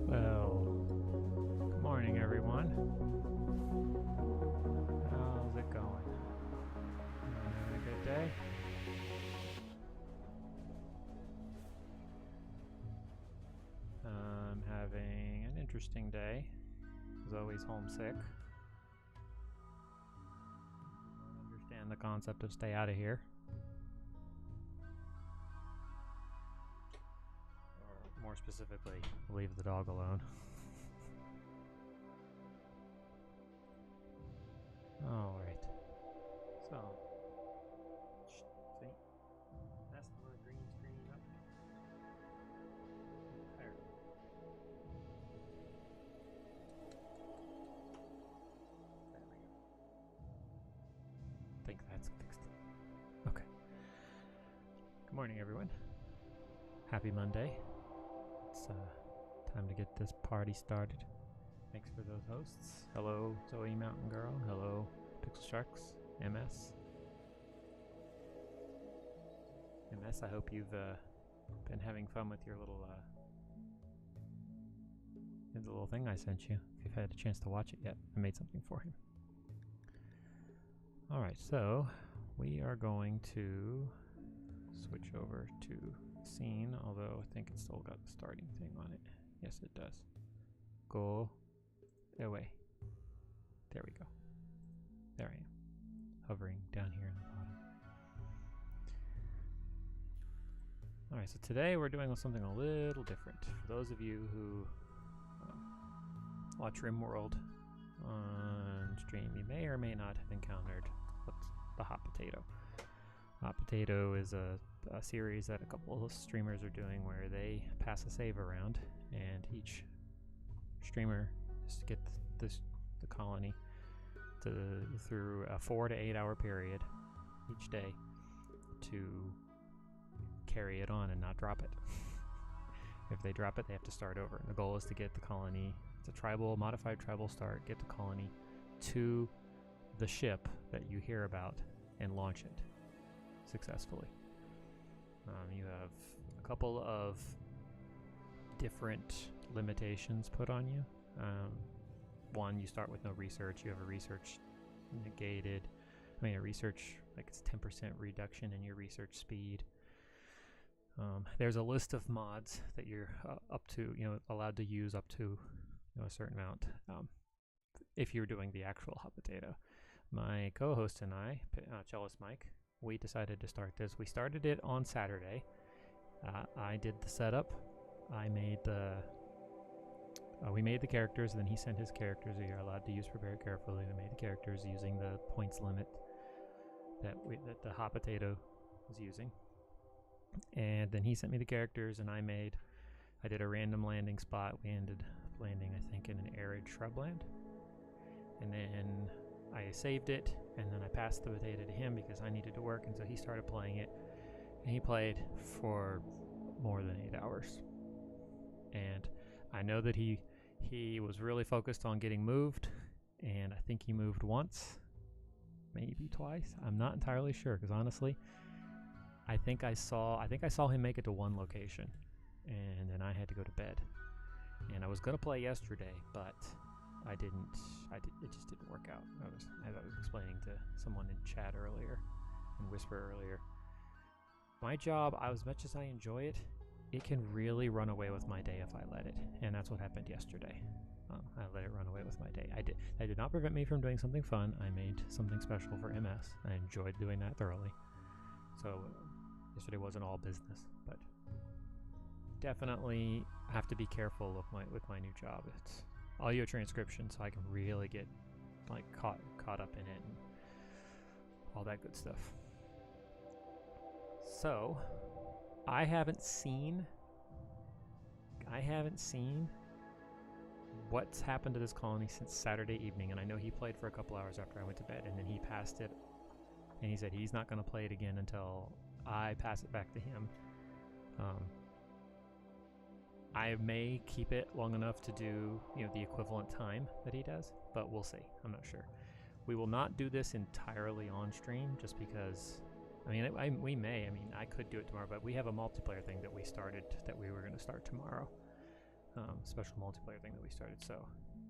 Well, good morning, everyone. How's it going? Having a good day? I'm having an interesting day. Zoe's homesick. I don't understand the concept of stay out of here. Or more specifically, leave the dog alone. Alright. So, see? That's the green screen up. There. There we go. I think that's fixed. Okay. Good morning, everyone. Happy Monday. It's time to get this party started. Thanks for those hosts. Hello, Zoe Mountain Girl. Hello, Pixel Sharks. MS. MS, I hope you've been having fun with your little the little thing I sent you. If you've had a chance to watch it yet, I made something for him. Alright, so we are going to switch over to scene, although I think it's still got the starting thing on it. Yes, it does. Go away. There we go. There I am. Hovering down here in the bottom. Alright, so today we're doing something a little different. For those of you who watch Rimworld on stream, you may or may not have encountered what's the Hot Potato. Hot Potato is a series that a couple of streamers are doing where they pass a save around, and each streamer has to get the colony through a 4 to 8 hour period each day to carry it on and not drop it. If they drop it, they have to start over. And the goal is to get the colony, it's a modified tribal start, get the colony to the ship that you hear about and launch it successfully. You have a couple of different limitations put on you. One, you start with no research. You have a research negated. A research, like it's 10% reduction in your research speed. There's a list of mods that you're up to, allowed to use up to a certain amount. If you're doing the actual Hot Potato. My co-host and I, Cellist Mike, we decided to start this. We started it on Saturday. I did the setup. We made the characters, and then he sent his characters. You're allowed to use prepare carefully. We made the characters using the points limit that the Hot Potato was using. And then he sent me the characters, and I did a random landing spot. We ended up landing, I think, in an arid shrubland. And then I saved it, and then I passed the potato to him because I needed to work, and so he started playing it. And he played for more than 8 hours. And I know that he was really focused on getting moved, and I think he moved once, maybe twice. I'm not entirely sure, because honestly, I think I saw him make it to one location, and then I had to go to bed. And I was gonna play yesterday, but I didn't. It just didn't work out. As I was explaining to someone in chat earlier, and Whisper earlier, my job, as much as I enjoy it, it can really run away with my day if I let it, and that's what happened yesterday. I let it run away with my day. That did not prevent me from doing something fun. I made something special for MS. I enjoyed doing that thoroughly. So yesterday wasn't all business, but definitely have to be careful with my new job. It's audio transcription, so I can really get caught up in it and all that good stuff. So I haven't seen. I haven't seen what's happened to this colony since Saturday evening, and I know he played for a couple hours after I went to bed, and then he passed it, and he said he's not going to play it again until I pass it back to him. I may keep it long enough to do, you know, the equivalent time that he does, but we'll see. I'm not sure. We will not do this entirely on stream, just because, I mean, we may. I mean, I could do it tomorrow, but we have a multiplayer thing that we started that we were going to start tomorrow. Special multiplayer thing that we started. So,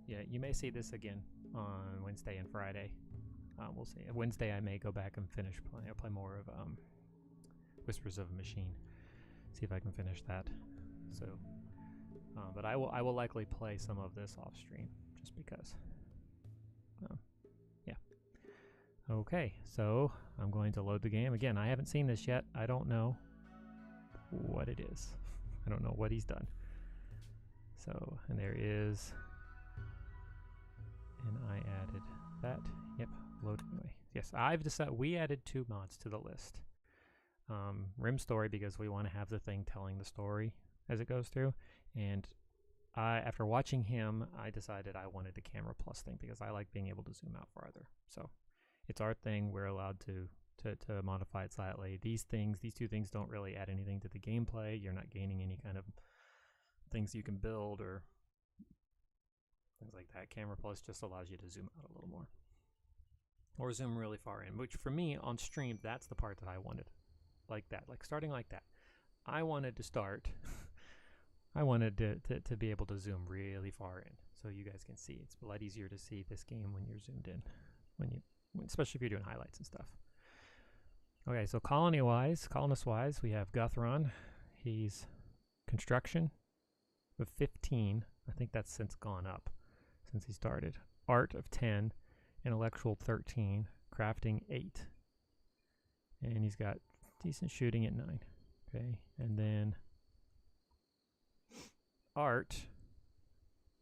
yeah, you may see this again on Wednesday and Friday. We'll see. Wednesday, I may go back and finish playing. I'll play more of Whispers of a Machine. See if I can finish that. So, but I will likely play some of this off stream, just because. Yeah. Okay, so I'm going to load the game again. I haven't seen this yet. I don't know what it is. I don't know what he's done. So, and there is, and I added that. Yep, load anyway. Yes, I've decided we added 2 mods to the list. Rim Story, because we want to have the thing telling the story as it goes through, and after watching him, I decided I wanted the Camera Plus thing because I like being able to zoom out farther. So it's our thing. We're allowed to modify it slightly. These 2 things don't really add anything to the gameplay. You're not gaining any kind of things you can build or things like that. Camera Plus just allows you to zoom out a little more, or zoom really far in, which for me on stream, that's the part that I wanted. Like that, like starting like that. I wanted to start I wanted to be able to zoom really far in so you guys can see. It's a lot easier to see this game when you're zoomed in, especially if you're doing highlights and stuff. Okay, so colonist-wise, we have Guthron. He's construction of 15. I think that's since gone up since he started. Art of 10, intellectual 13, crafting 8. And he's got decent shooting at 9. Okay, and then Art,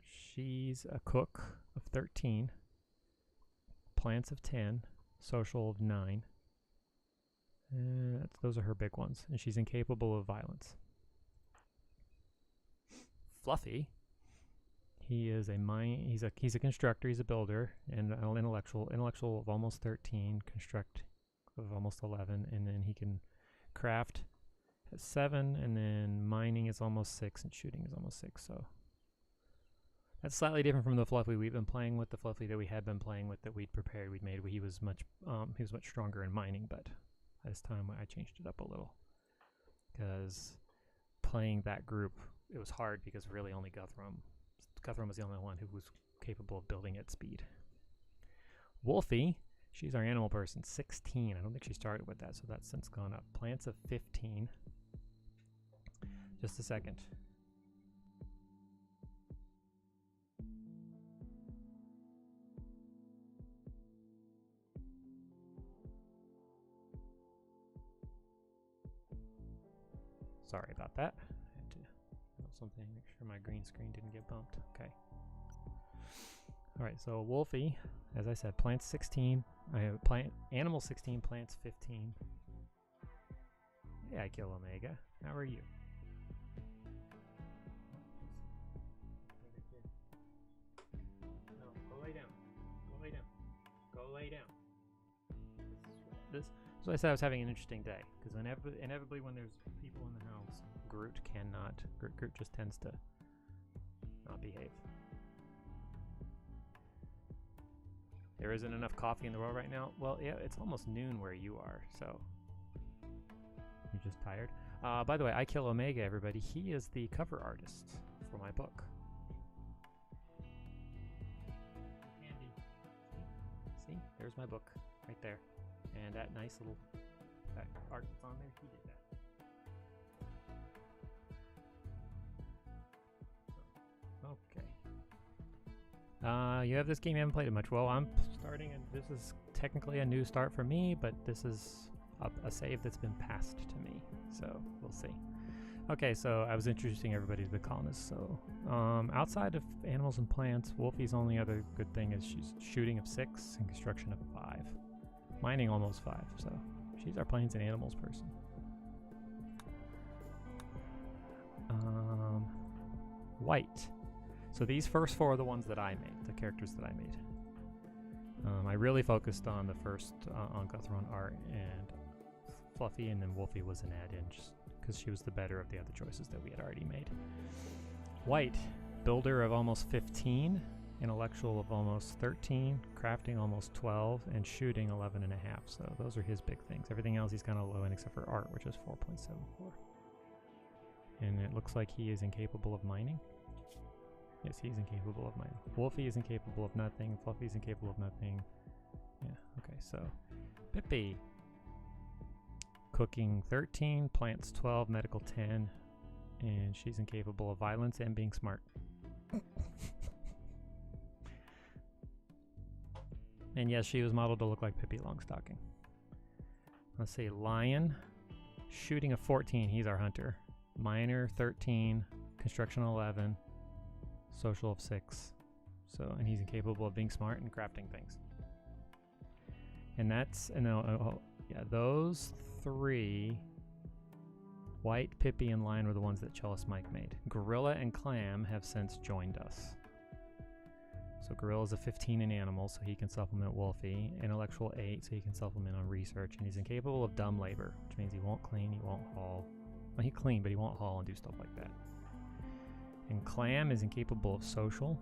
she's a cook of 13, plants of 10, social of 9. Those are her big ones, and she's incapable of violence. Fluffy, he is he's a constructor, he's a builder, and an intellectual of almost 13, construct of almost 11, and then he can craft at 7, and then mining is almost 6, and shooting is almost 6. So that's slightly different from the Fluffy we've been playing with. The Fluffy that we had been playing with, that we'd made. He was much stronger in mining, but this time I changed it up a little because playing that group, it was hard because really only Guthrum was the only one who was capable of building at speed. Wolfie, she's our animal person, 16. I don't think she started with that, so that's since gone up. Plants of 15. Just a second. Sorry about that. I had to do something, make sure my green screen didn't get bumped. Okay. Alright, so Wolfie, as I said, plants 16. I have animal 16, plants 15. Yeah, I kill Omega. How are you? No, go lay down. Go lay down. Go lay down. So I said I was having an interesting day, because inevitably when there's people in the house, Groot just tends to not behave. There isn't enough coffee in the world right now. Well, yeah, it's almost noon where you are, so you're just tired. By the way, I Kill Omega, everybody. He is the cover artist for my book. Handy. See? There's my book right there. And that nice little art that's on there, he did that. Okay. You have this game, you haven't played it much. Well, I'm starting, and this is technically a new start for me, but this is a save that's been passed to me, so we'll see. Okay, so I was introducing everybody to the colonists. So outside of animals and plants, Wolfie's only other good thing is she's shooting of 6 and construction of 5. Mining almost 5, so she's our plains and animals person. white. So these first four are the ones that I made, the characters that I made. I really focused on the first on Guthron art, and Fluffy, and then Wolfie was an add-in just because she was the better of the other choices that we had already made. White, builder of almost 15, intellectual of almost 13, crafting almost 12, and shooting 11 and a half. So those are his big things. Everything else he's kind of low in except for art, which is 4.74. And it looks like he is incapable of mining. Yes, he's incapable of mining. Wolfie is incapable of nothing. Fluffy's incapable of nothing. Yeah, okay, so Pippi. Cooking 13, plants 12, medical 10, and she's incapable of violence and being smart. And yes, she was modeled to look like Pippi Longstocking. Let's see, Lion, shooting a 14, he's our hunter. Miner 13, construction 11, social of 6. So, and he's incapable of being smart and crafting things. And that's, yeah, those 3, White, Pippi, and Lion were the ones that Cellist Mike made. Gorilla and Clam have since joined us. So Gorilla's a 15 in animals, so he can supplement Wolfie. Intellectual 8, so he can supplement on research. And he's incapable of dumb labor, which means he won't clean, he won't haul. Well, he clean, but he won't haul and do stuff like that. And Clam is incapable of social,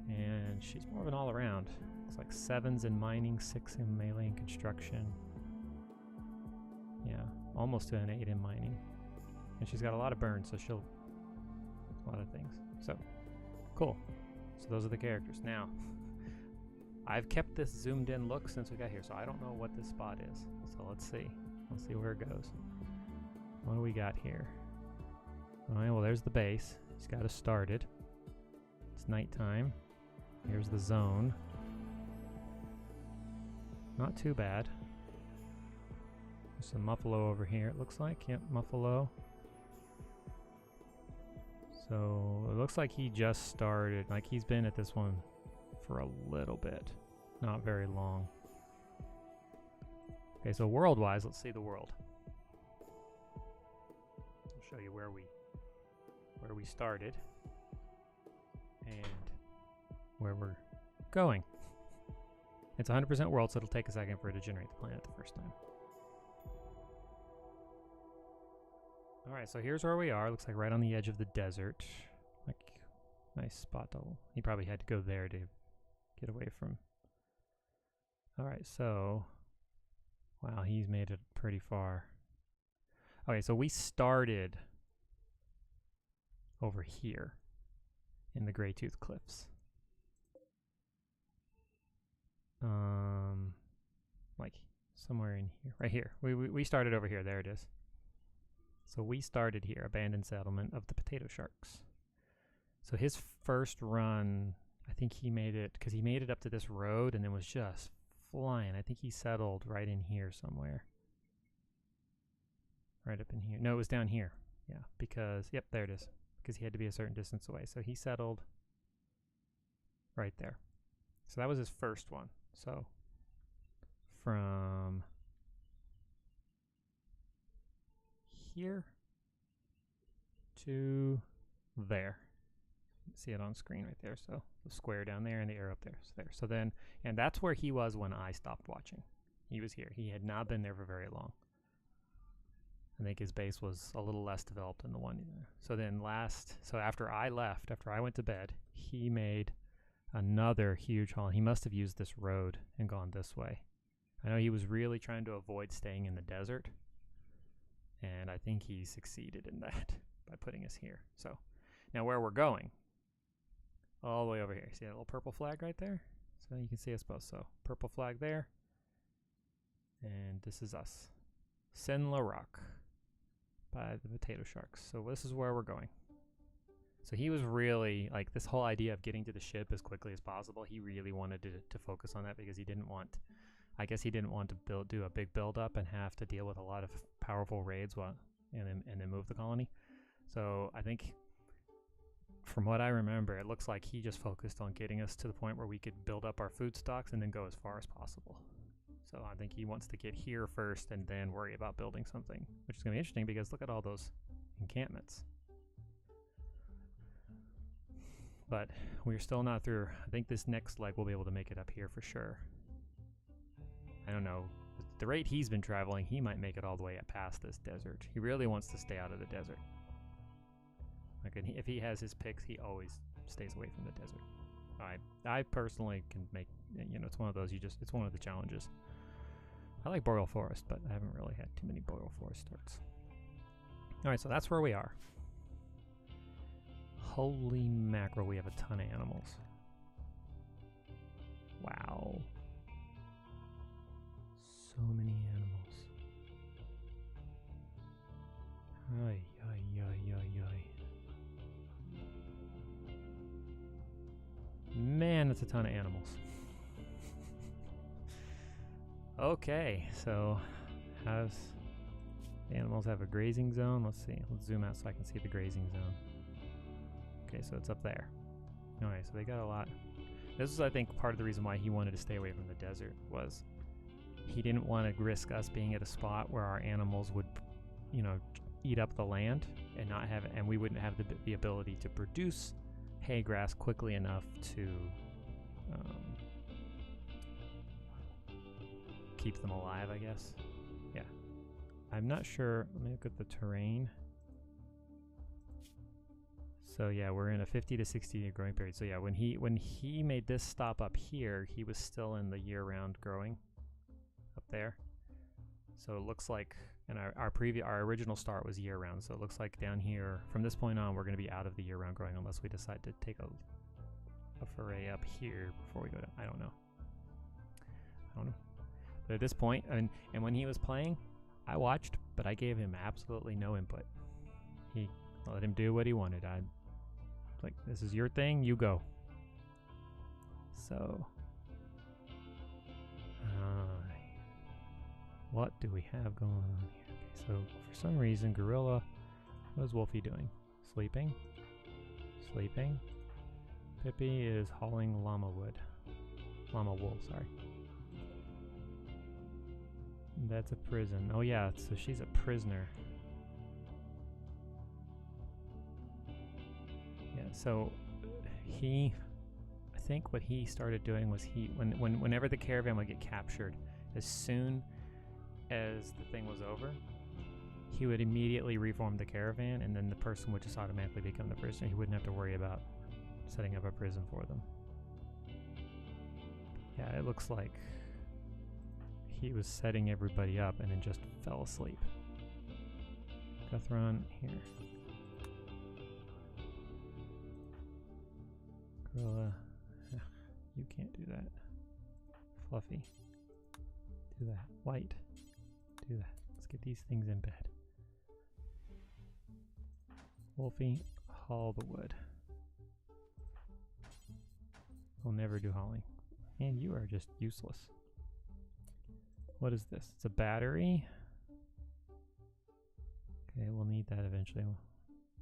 and she's more of an all-around. It's like 7s in mining, 6 in melee and construction. Yeah, almost to an 8 in mining. And she's got a lot of burns, so she'll... a lot of things. So, cool. So those are the characters. Now, I've kept this zoomed in look since we got here, so I don't know what this spot is. So let's see. Let's see where it goes. What do we got here? Alright, well there's the base. He's got us started. It's nighttime. Here's the zone. Not too bad. There's some Muffalo over here, it looks like. Yep, Muffalo. So it looks like he just started. Like he's been at this one for a little bit. Not very long. Okay, so world-wise, let's see the world. I'll show you where we started and where we're going. It's 100% world, so it'll take a second for it to generate the planet the first time. Alright, so here's where we are. Looks like right on the edge of the desert. Like, nice spot though. He probably had to go there to get away from... Alright, so... Wow, he's made it pretty far. Okay, so we started over here in the Greytooth Cliffs. Like somewhere in here, right here. We started over here. There it is. So we started here, abandoned settlement of the Potato Sharks. So his first run, I think he made it because he made it up to this road and then was just flying. I think he settled right in here somewhere. Right up in here. No, it was down here. Yeah, because yep, there it is. Because he had to be a certain distance away. So he settled right there. So that was his first one. So from here to there. See it on screen right there. So the square down there and the arrow up there. So there. So then, and that's where he was when I stopped watching. He was here. He had not been there for very long. I think his base was a little less developed than the one there. So then so after I left, after I went to bed, he made another huge haul. He must have used this road and gone this way. I know he was really trying to avoid staying in the desert, and I think he succeeded in that by putting us here. So now where we're going, all the way over here. See that little purple flag right there? So you can see us both. So purple flag there, and this is us. Senla Rock by the Potato Sharks. So this is where we're going. So he was really, like, this whole idea of getting to the ship as quickly as possible, he really wanted to focus on that because he didn't want, I guess he didn't want to do a big build up and have to deal with a lot of powerful raids and then move the colony. So I think from what I remember, it looks like he just focused on getting us to the point where we could build up our food stocks and then go as far as possible. So I think he wants to get here first and then worry about building something, which is going to be interesting because look at all those encampments. But we're still not through. I think this next leg we'll be able to make it up here for sure. I don't know. At the rate he's been traveling, he might make it all the way up past this desert. He really wants to stay out of the desert. Like, if he has his picks, he always stays away from the desert. I personally can make, you know, it's one of those, it's one of the challenges. I like Boreal Forest, but I haven't really had too many Boreal Forest starts. Alright, so that's where we are. Holy mackerel, we have a ton of animals. Wow. So many animals. Ay, ay, ay, ay, ay. Man, that's a ton of animals. Okay, so the animals have a grazing zone. Let's see. Let's zoom out so I can see the grazing zone. Okay, so it's up there. Okay, so they got a lot. This is, I think, part of the reason why he wanted to stay away from the desert was he didn't want to risk us being at a spot where our animals would, you know, eat up the land and not have, and we wouldn't have the ability to produce hay grass quickly enough to keep them alive, I guess. Yeah. I'm not sure. Let me look at the terrain. So yeah, we're in a 50 to 60 year growing period. So yeah, when he made this stop up here, he was still in the year-round growing up there. So it looks like, and our original start was year-round. So it looks like down here, from this point on, we're going to be out of the year-round growing unless we decide to take a foray up here before we go down. I don't know. But at this point, and when he was playing, I watched, but I gave him absolutely no input. I let him do what he wanted. I like, this is your thing, you go. So, what do we have going on here? Okay, so for some reason, Gorilla, what is Wolfie doing? Sleeping? Sleeping? Pippi is hauling llama wool, sorry. That's a prison. Oh yeah, so she's a prisoner. Yeah, so I think what he started doing was whenever the caravan would get captured, as soon as the thing was over, he would immediately reform the caravan, and then the person would just automatically become the prisoner. He wouldn't have to worry about setting up a prison for them. Yeah, it looks like he was setting everybody up and then just fell asleep. Guthron, here. Gorilla, you can't do that. Fluffy, do that. White, do that. Let's get these things in bed. Wolfie, haul the wood. We'll never do hauling. And you are just useless. What is this? It's a battery. Okay, we'll need that eventually.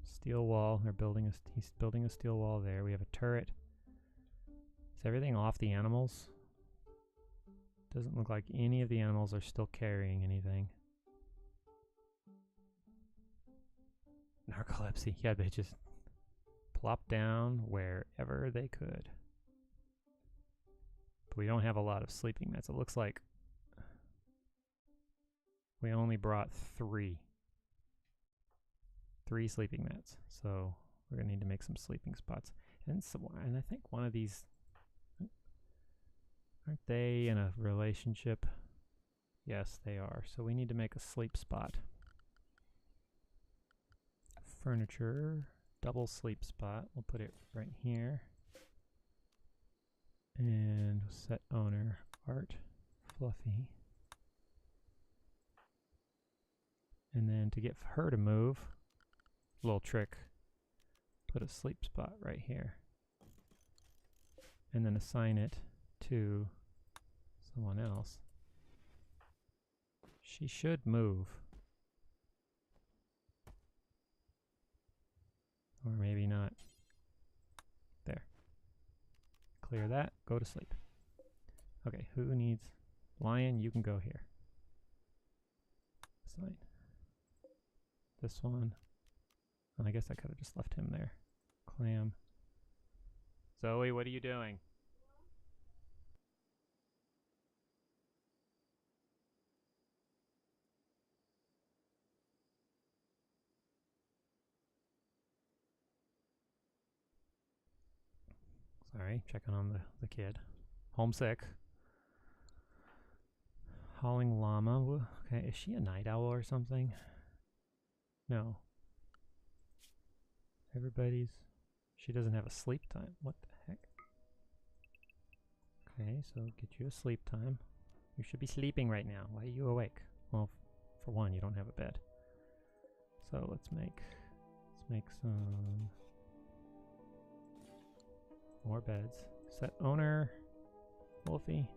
Steel wall. They're building he's building a steel wall there. We have a turret. Is everything off the animals? Doesn't look like any of the animals are still carrying anything. Narcolepsy. Yeah, they just plop down wherever they could. But we don't have a lot of sleeping mats. It looks like we only brought three sleeping mats. So we're going to need to make some sleeping spots. And I think one of these, aren't they in a relationship? Yes, they are. So we need to make a sleep spot. Furniture, double sleep spot. We'll put it right here. And set owner, Art, Fluffy. And then to get her to move, little trick, put a sleep spot right here. And then assign it to someone else. She should move. Or maybe not. There. Clear that, go to sleep. Okay, who needs lion? You can go here. Assign. This one. Well, I guess I could have just left him there. Clam. Zoe, what are you doing? Sorry, checking on the kid. Homesick. Hauling llama. Okay, is she a night owl or something? No. Everybody's... She doesn't have a sleep time. What the heck? Okay, so get you a sleep time. You should be sleeping right now. Why are you awake? Well, for one, you don't have a bed. So let's make some more beds. Set owner, Wolfie.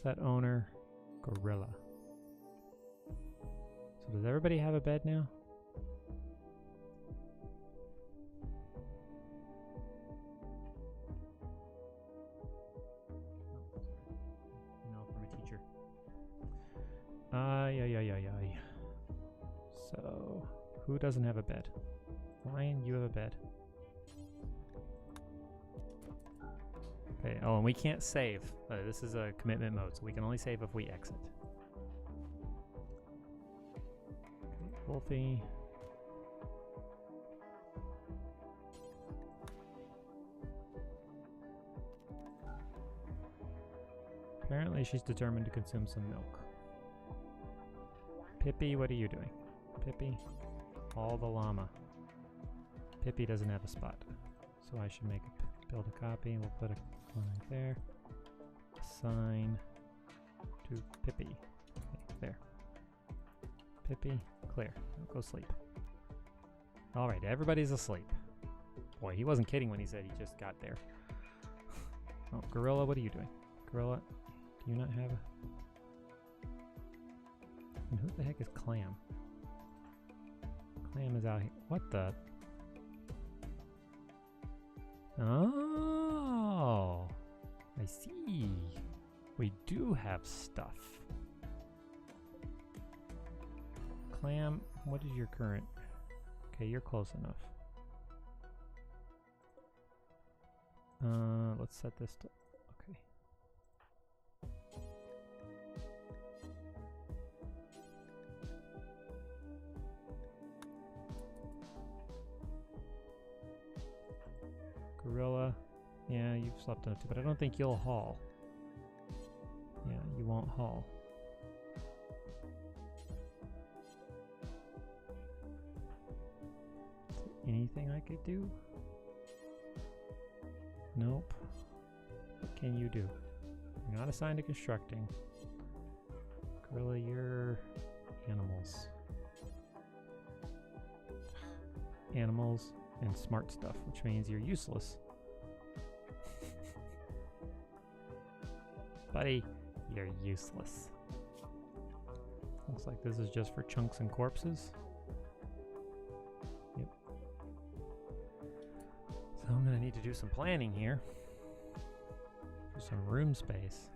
Set owner, Gorilla. So does everybody have a bed now? No, from a teacher. Yeah. So, who doesn't have a bed? Lion, you have a bed. Okay, oh, and we can't save. This is a commitment mode, so we can only save if we exit. Okay, Wolfie. Apparently she's determined to consume some milk. Pippi, what are you doing? Pippi, all the llama. Pippi doesn't have a spot, so I should build a copy. We'll put a one right there. Assign to Pippi. Okay, there. Pippi, clear. Now go sleep. All right, everybody's asleep. Boy, he wasn't kidding when he said he just got there. Oh, Gorilla, what are you doing? Gorilla, do you not have a... And who the heck is Clam? Clam is out here. What the... Oh, I see. We do have stuff. Clam, what is your current? Okay, you're close enough. Let's set this to... Okay. Gorilla, yeah, you've slept enough too, but I don't think you'll haul. Yeah, you won't haul. Is there anything I could do? Nope. What can you do? You're not assigned to constructing. Gorilla, you're animals. Animals and smart stuff, which means you're useless. Buddy, you're useless. Looks like this is just for chunks and corpses. Yep. So I'm gonna need to do some planning here for some room space.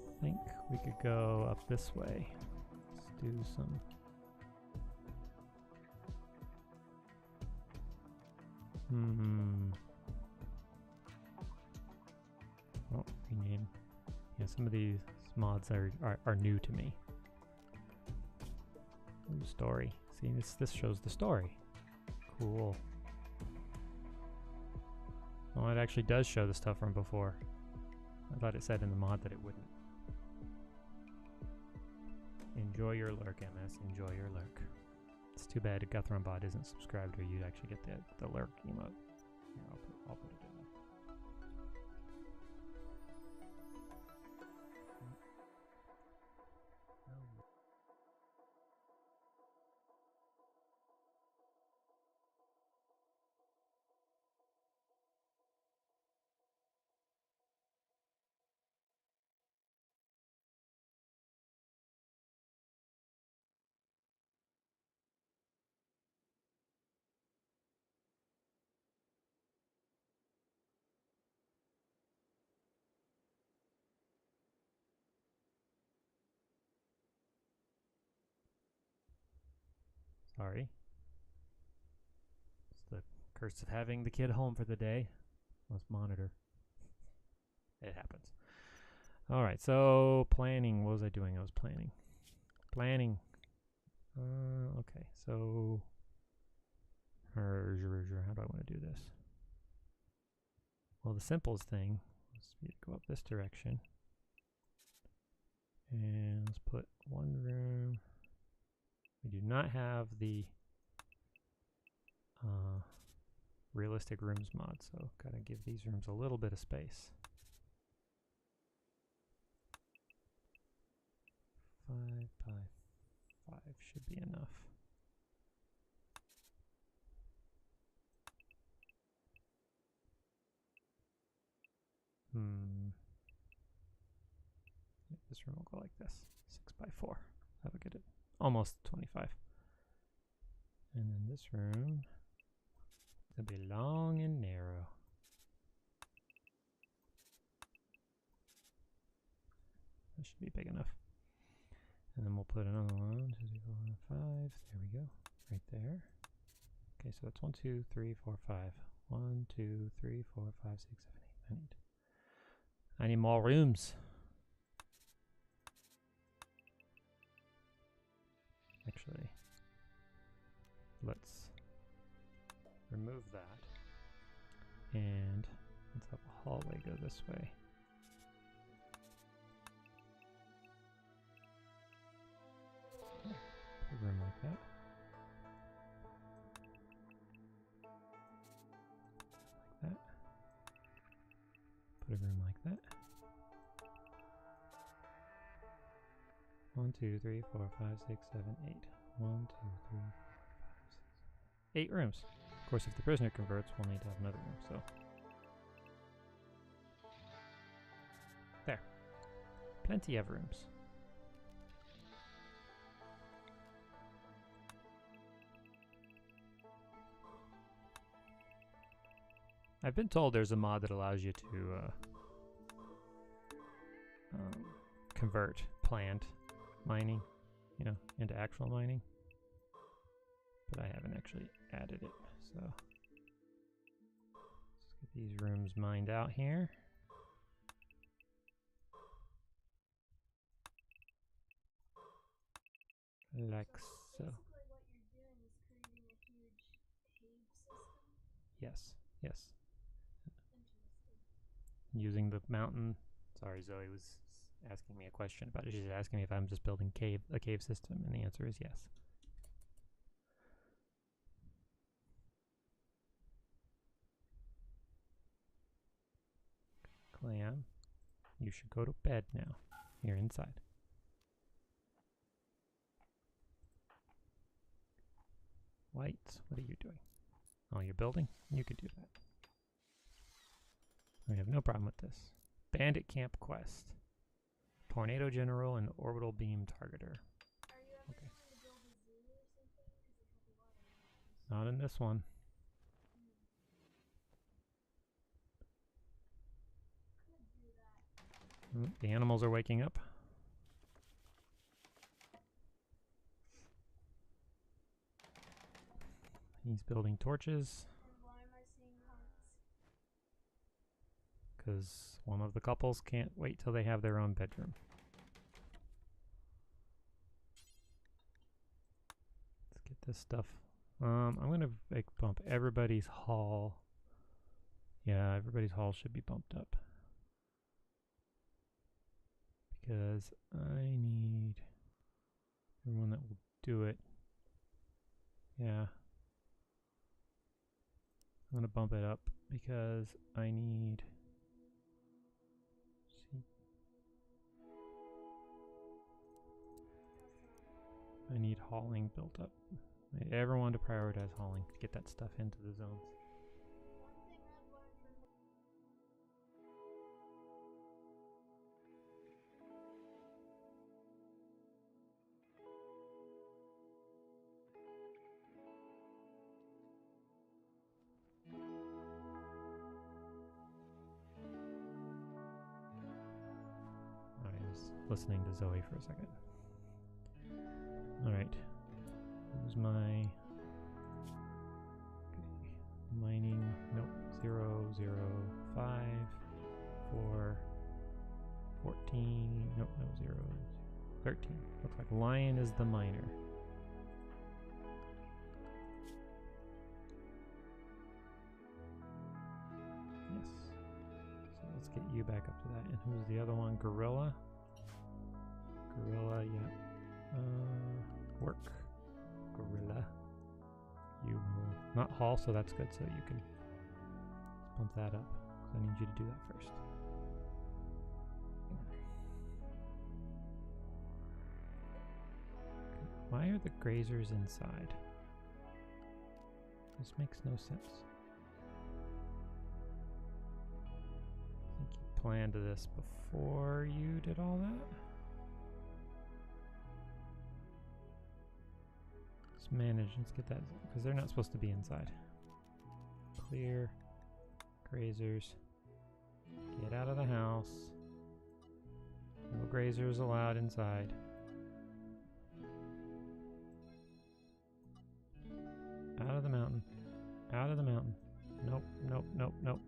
I think we could go up this way. Let's do some... Oh, rename. Yeah, some of these mods are new to me. Ooh, story. See, this shows the story. Cool. Oh, it actually does show the stuff from before. I thought it said in the mod that it wouldn't. Enjoy your lurk, MS. Enjoy your lurk. It's too bad Guthrum bot isn't subscribed, or you'd actually get the lurk emote. Here, I'll put it in there. Sorry. It's the Curse of having the kid home for the day. Let's monitor. It happens. All right, so planning. What was I doing? I was planning. Okay, so how do I want to do this? Well, the simplest thing is to go up this direction. And let's put one room. We do not have the realistic rooms mod, so gotta give these rooms a little bit of space. 5 by 5 should be enough. This room will go like this. 6 by 4. That'll get it almost 25. And then this room will be long and narrow. That should be big enough. And then we'll put another 1, 2, 3, 4, 5. There we go. Right there. Okay, so that's 1, 2, 3, 4, 5. 1, 2, 3, 4, 5, 6, 7, 8. I need more rooms. Actually, let's remove that. And let's have a hallway go this way. Put a room like that. Like that. Put a room like that. 1, 2, 3, 4, 5, 6, 7, 8. 1, 2, 3, 4, 5, 6, 8 rooms. Of course, if the prisoner converts, we'll need to have another room, so. There. Plenty of rooms. I've been told there's a mod that allows you to convert planned mining, into actual mining. But I haven't actually added it, so let's get these rooms mined out here. Like so. Basically what you're doing is creating a huge cave system? Yes, yes. Interesting. Using the mountain. Sorry, Zoe was asking me a question about it. She's asking me if I'm just building a cave system, and the answer is yes. Clam, you should go to bed now. You're inside. Lights, what are you doing? Oh, you're building? You could do that. We have no problem with this. Bandit Camp Quest. Tornado General and Orbital Beam Targeter. Are you ever going to build a zoo or something? Because it has a lot of animals. Not in this one. Could do that. The animals are waking up. He's building torches. And why am I seeing hunts? Because one of the couples can't wait till they have their own bedroom. Let's get this stuff. I'm going to bump everybody's hall. Yeah, everybody's hall should be bumped up. Because I need everyone that will do it. Yeah. I'm going to bump it up because I need... I need hauling built up. I need everyone to prioritize hauling to get that stuff into the zones. I was listening to Zoe for a second. Alright. Who's my... Okay. Mining, nope, 0, 0, 5, 4, 14, nope, no zeros, 13. Looks like lion is the miner. Yes. So let's get you back up to that. And who's the other one? Gorilla? Gorilla, yeah. Work. Gorilla. You will not haul, so that's good. So you can bump that up. Because I need you to do that first. Why are the grazers inside? This makes no sense. I think you planned this before you did all that. Let's manage, let's get that, because they're not supposed to be inside. Clear. Grazers. Get out of the house. No grazers allowed inside. Out of the mountain. Out of the mountain. Nope, nope, nope, nope.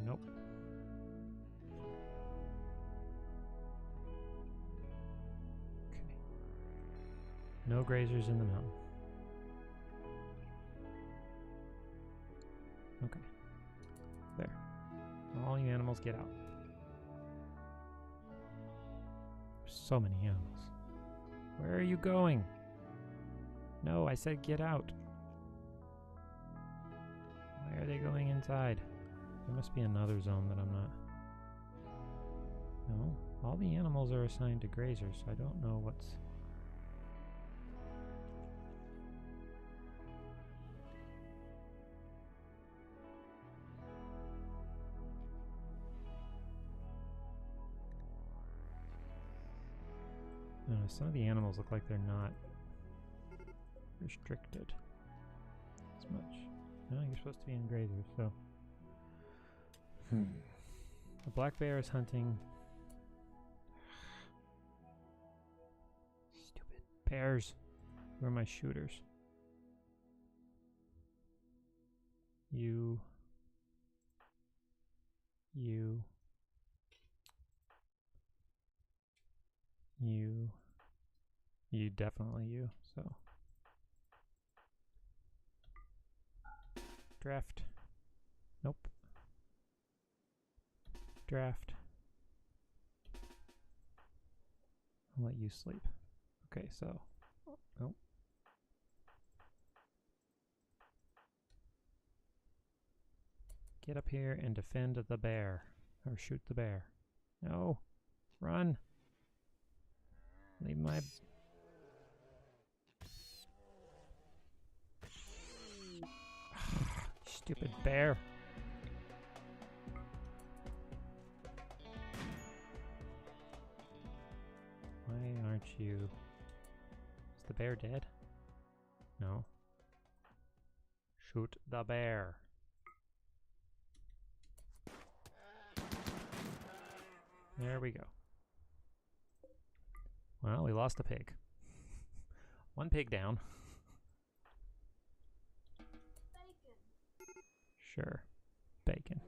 Nope. Okay. No grazers in the mountain. Okay. There. All you animals get out. There's so many animals. Where are you going? No, I said get out. Why are they going inside? There must be another zone that I'm not. No, all the animals are assigned to grazers, so I don't know what's... I don't know, some of the animals look like they're not restricted as much. No, you're supposed to be in grazers, so... The black bear is hunting... Stupid bears. Where are my shooters? You... definitely you, so... Draft. Nope. Draft. I'll let you sleep. Okay, so... Nope. Get up here and defend the bear. Or shoot the bear. No. Run. Leave my... Stupid bear. Why aren't you... Is the bear dead? No. Shoot the bear. There we go. Well, we lost a pig. One pig down. Bacon. Sure. Bacon.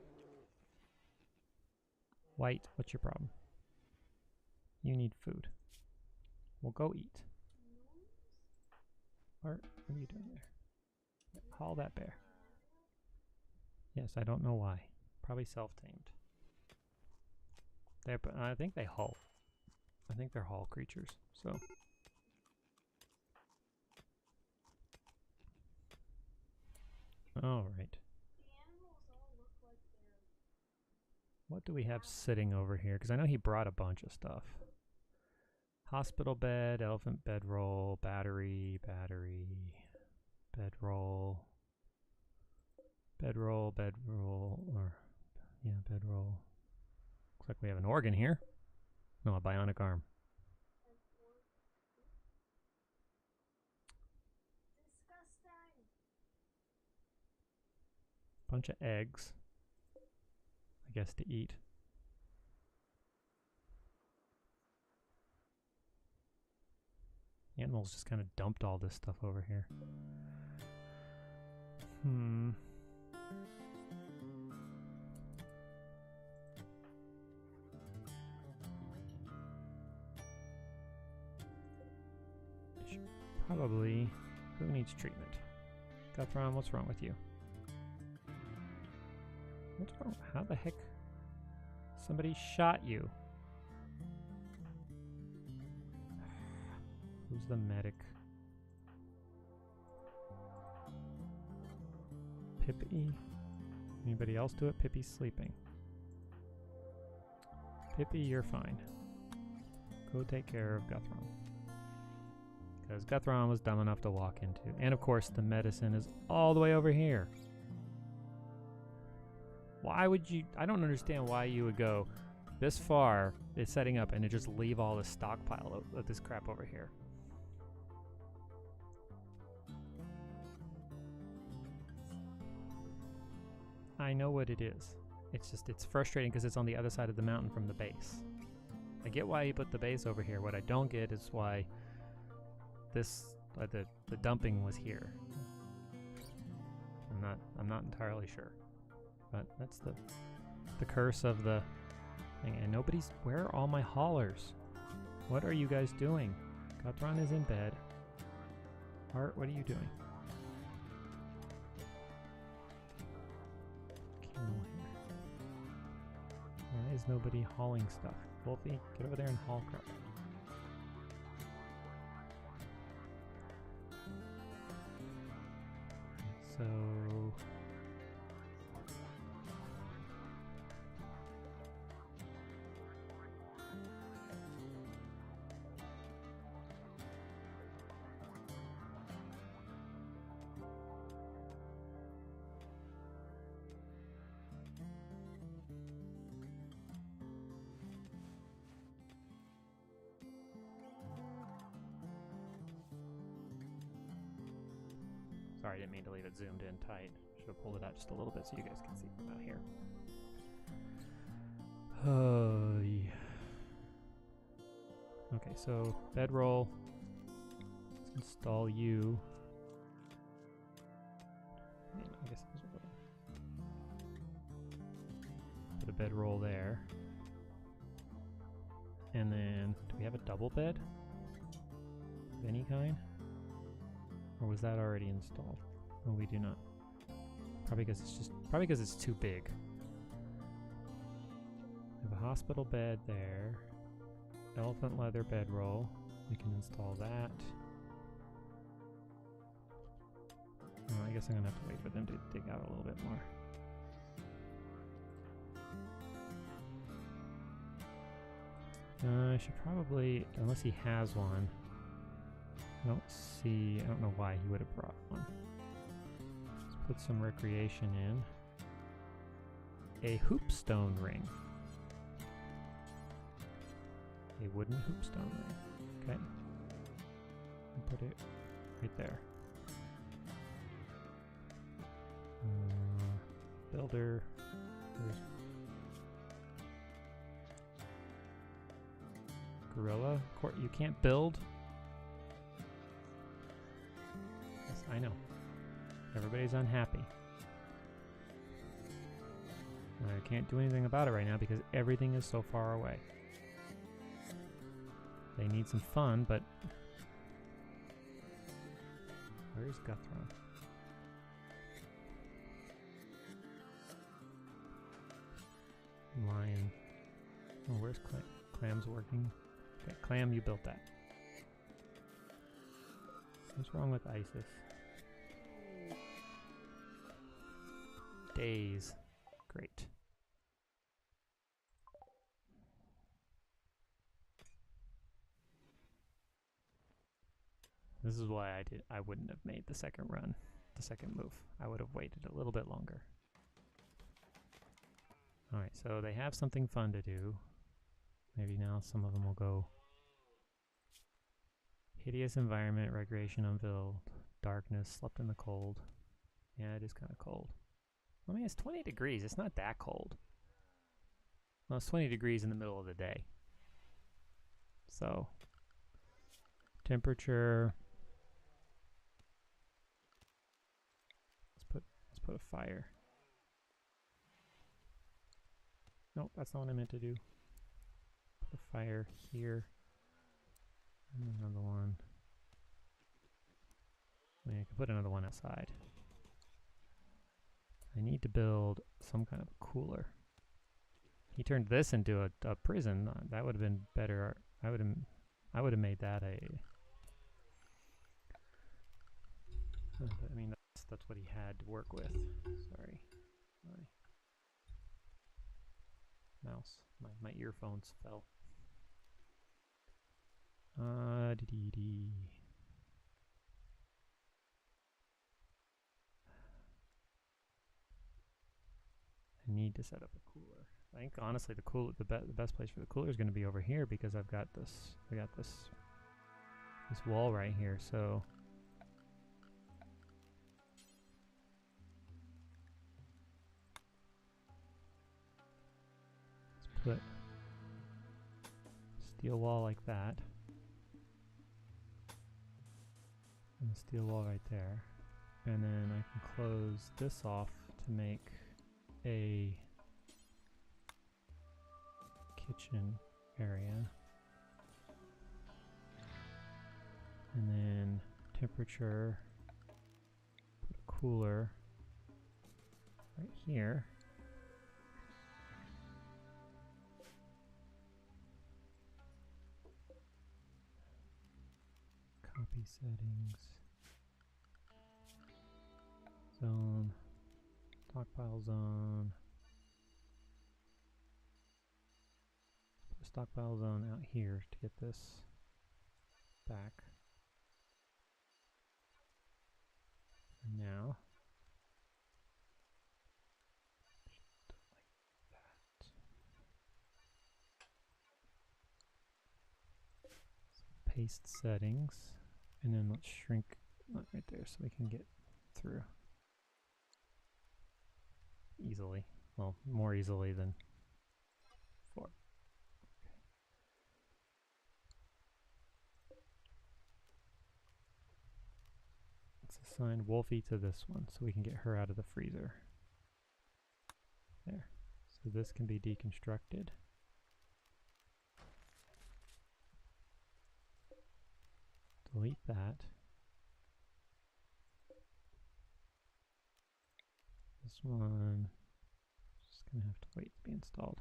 White, what's your problem? You need food. Well, go eat. What are you doing there? Haul that bear. Yes, I don't know why. Probably self-tamed. I think they hull. I think they're hull creatures, so. All right. The animals all look like they're... What do we have sitting over here? Because I know he brought a bunch of stuff. Hospital bed, elephant bedroll, battery, bedroll, or, yeah, bedroll. Looks like we have an organ here. No, a bionic arm. Disgusting. Bunch of eggs, I guess, to eat. The animals just kind of dumped all this stuff over here. Should probably. Who needs treatment? Guthron, what's wrong with you? What's wrong? How the heck? Somebody shot you. Who's the medic? Pippi? Anybody else do it? Pippi's sleeping. Pippi, you're fine. Go take care of Guthron. Because Guthron was dumb enough to walk into. And of course, the medicine is all the way over here. Why would you... I don't understand why you would go this far, it's setting up, and to just leave all this stockpile of this crap over here. I know what it is. It's just, it's frustrating because it's on the other side of the mountain from the base. I get why you put the base over here. What I don't get is why this, the dumping was here. I'm not entirely sure. But that's the curse of the thing. And nobody's, where are all my haulers? What are you guys doing? Guthron is in bed. Art, what are you doing? Why is nobody hauling stuff? Wolfie, get over there and haul crap. So... Sorry, I didn't mean to leave it zoomed in tight. Should have pulled it out just a little bit so you guys can see from out here. Yeah. Okay, so bedroll. Let's install you. I guess put a bedroll there. And then, do we have a double bed of any kind? Or was that already installed? No, we do not. Probably because it's too big. We have a hospital bed there. Elephant leather bedroll. We can install that. Oh, I guess I'm gonna have to wait for them to dig out a little bit more. I should probably, unless he has one. I don't know why he would have brought one. Let's put some recreation in. A hoopstone ring. A wooden hoopstone ring. Okay. And put it right there. Builder. Gorilla? You can't build? Yes, I know. Everybody's unhappy. I can't do anything about it right now because everything is so far away. They need some fun, but... Where's Guthron? Lion. Oh, where's Clam? Clam's working. Okay, Clam, you built that. What's wrong with Isis? Days. Great. This is why I wouldn't have made the second run, the second move. I would have waited a little bit longer. Alright, so they have something fun to do. Maybe now some of them will go. Hideous environment, recreation unfilled, darkness, slept in the cold. Yeah, it is kind of cold. I mean, it's 20 degrees. It's not that cold. Well, it's 20 degrees in the middle of the day. So, temperature. Let's put put a fire. Nope, that's not what I meant to do. Put a fire here. And another one. I mean, I could put another one outside. I need to build some kind of cooler. He turned this into a prison. That would have been better. I would have made that a. I mean, that's what he had to work with. Sorry, my mouse, my earphones fell. Dee. I need to set up a cooler. I think honestly the best place for the cooler is going to be over here because I've got this wall right here. So let's put a steel wall like that and a steel wall right there, and then I can close this off to make a kitchen area, and then temperature, put a cooler right here, copy settings, zone, stockpile zone. Stockpile zone out here to get this back. And now, like that. So paste settings, and then let's shrink that right there so we can get through easily. Well, more easily than before. Assign Wolfie to this one so we can get her out of the freezer. There. So this can be deconstructed. Delete that. This one just gonna have to wait to be installed.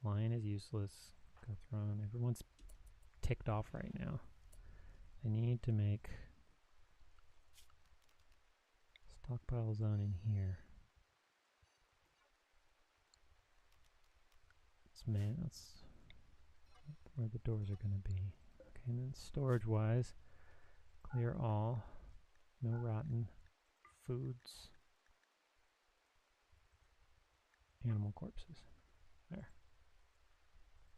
Line is useless. Go thrown. Everyone's ticked off right now. I need to make stockpile zone in here. That's where the doors are going to be. Okay, and then storage wise, clear all, no rotten foods, animal corpses. There.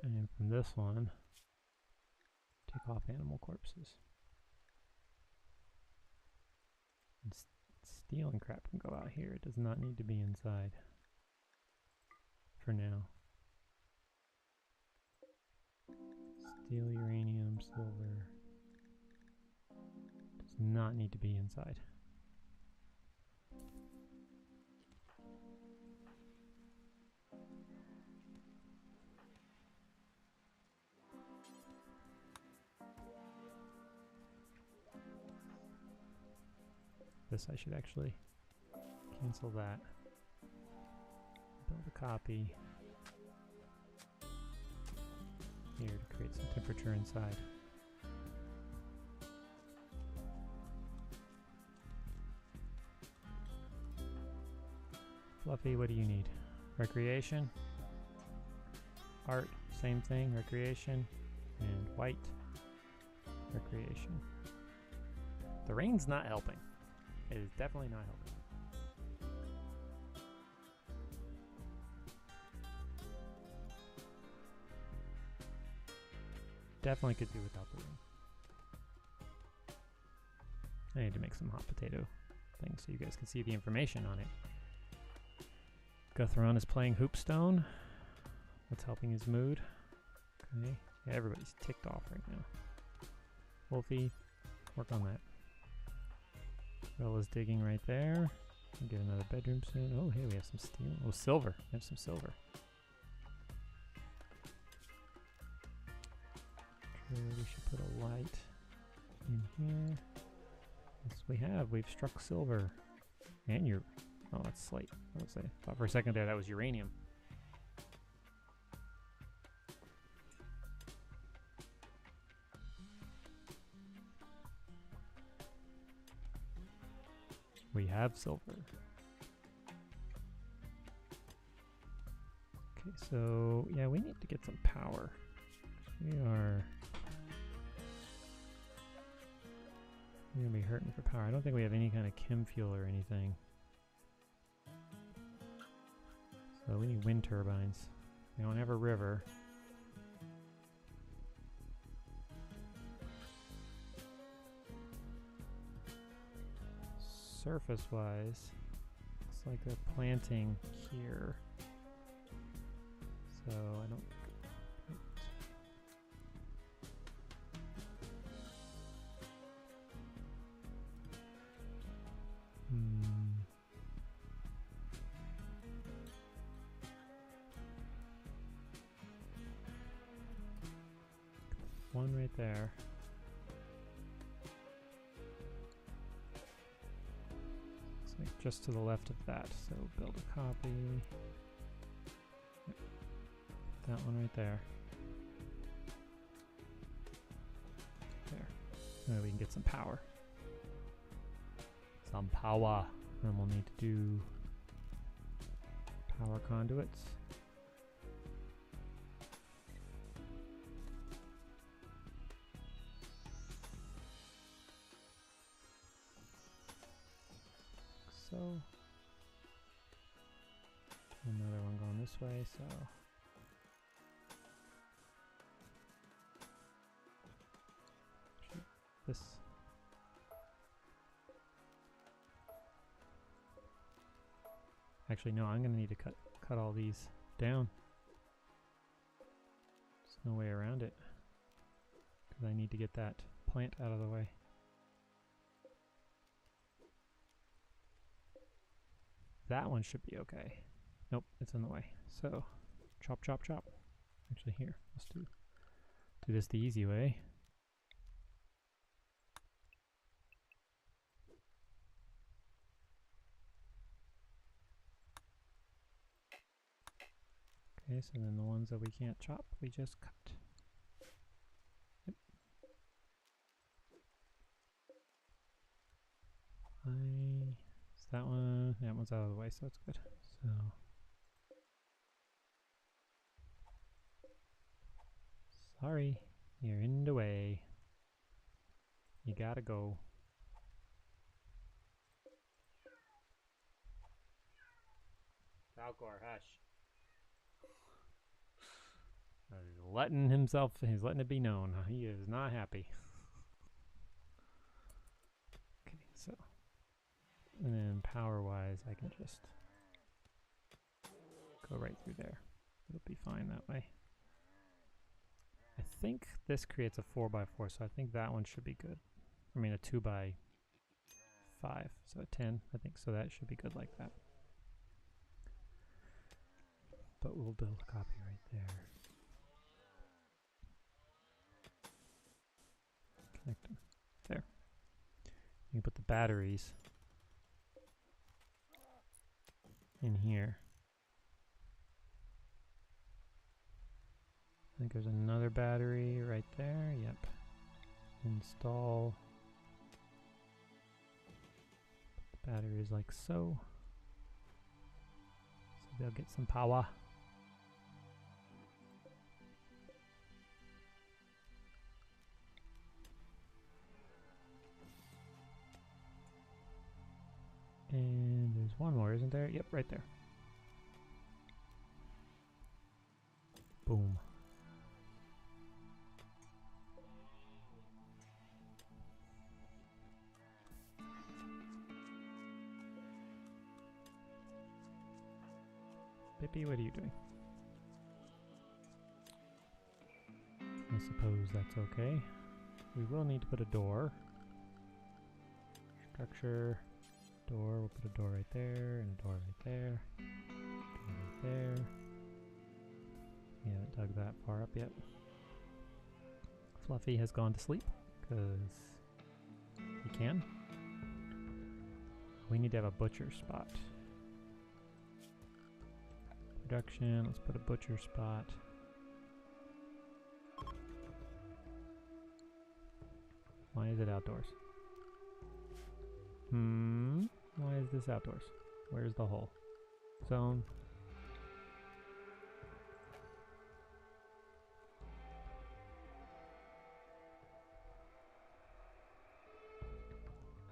And from this one, take off animal corpses. And steel and crap can go out here. It does not need to be inside for now. Steel, uranium, silver does not need to be inside. This I should actually cancel that. Build a copy here to create some temperature inside. Fluffy, what do you need? Recreation? Art, same thing, recreation. And white, recreation. The rain's not helping. It is definitely not helping. Definitely could do without the rain. I need to make some hot potato things so you guys can see the information on it. Guthron is playing Hoopstone. That's helping his mood. Okay. Yeah, everybody's ticked off right now. Wolfie, work on that. Bella's digging right there. We'll get another bedroom soon. Oh, hey, we have some steel. Oh, silver. We have some silver. Okay, we should put a light in here. Yes, we have. We've struck silver. And your... Oh, that's slate. I was saying. Thought for a second there that was uranium. We have silver. Okay, so yeah, we need to get some power. We're gonna be hurting for power. I don't think we have any kind of chem fuel or anything. So we need wind turbines. We don't have a river. Surface-wise, looks like they're planting here. So I don't... One right there. Looks like just to the left of that, so build a copy. Yep. That one right there. There. Now we can get some power. Some power. And we'll need to do power conduits. So another one going this way, so this. Actually, no, I'm gonna need to cut all these down. There's no way around it because I need to get that plant out of the way. That one should be okay. Nope, it's in the way. So, chop, chop, chop. Actually, here, let's do this the easy way. Okay, so then the ones that we can't chop, we just cut. Yep. That one, that one's out of the way, so it's good. So sorry, you're in the way. You gotta go. Falcor, hush. He's letting it be known. He is not happy. Okay, so. And then power-wise, I can just go right through there. It'll be fine that way. I think this creates a 4x4, so I think that one should be good. I mean a 2x5, so a 10, I think, so that should be good like that. But we'll build a copy right there. Connect them. There. You can put the batteries in here. I think there's another battery right there. Yep. Install the batteries like so. So they'll get some power. And there's one more, isn't there? Yep, right there. Boom. Pippi, what are you doing? I suppose that's okay. we will need to put a door. Structure, door, we'll put a door right there, and a door right there, door right there. We haven't dug that far up yet. Fluffy has gone to sleep, because he can. We need to have a butcher spot. Production, let's put a butcher spot. Why is it outdoors? Why is this outdoors? Where's the hole? Zone.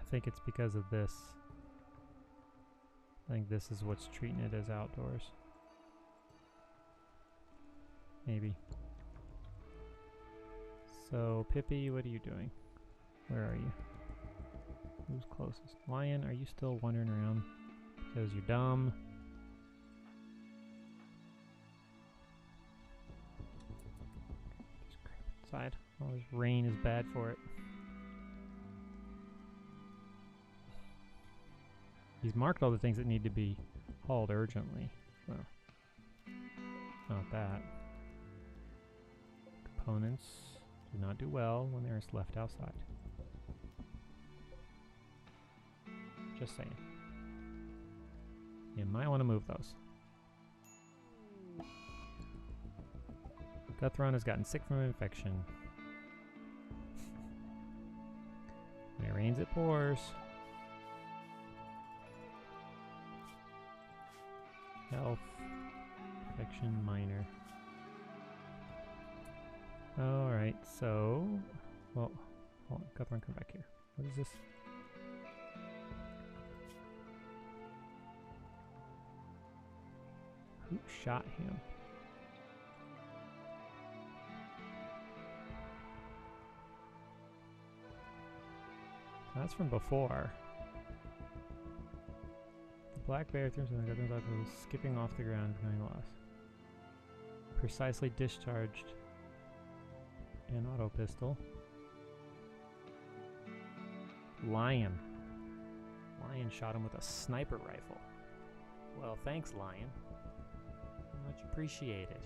I think it's because of this. I think this is what's treating it as outdoors. Maybe. So, Pippi, what are you doing? Where are you? Who's closest? Lion, are you still wandering around because you're dumb? Just crap inside. All this rain is bad for it. He's marked all the things that need to be hauled urgently. Well, not that. Components do not do well when they're left outside. Just saying. You might want to move those. Guthron has gotten sick from an infection. When it rains, it pours. Health. Infection minor. Alright, so... Well, hold on. Guthron, come back here. What is this? Who shot him? That's from before. The black bear threw something that was skipping off the ground, behind loss. Precisely discharged an auto pistol. Lion. Lion shot him with a sniper rifle. Well, thanks, Lion. Much appreciated.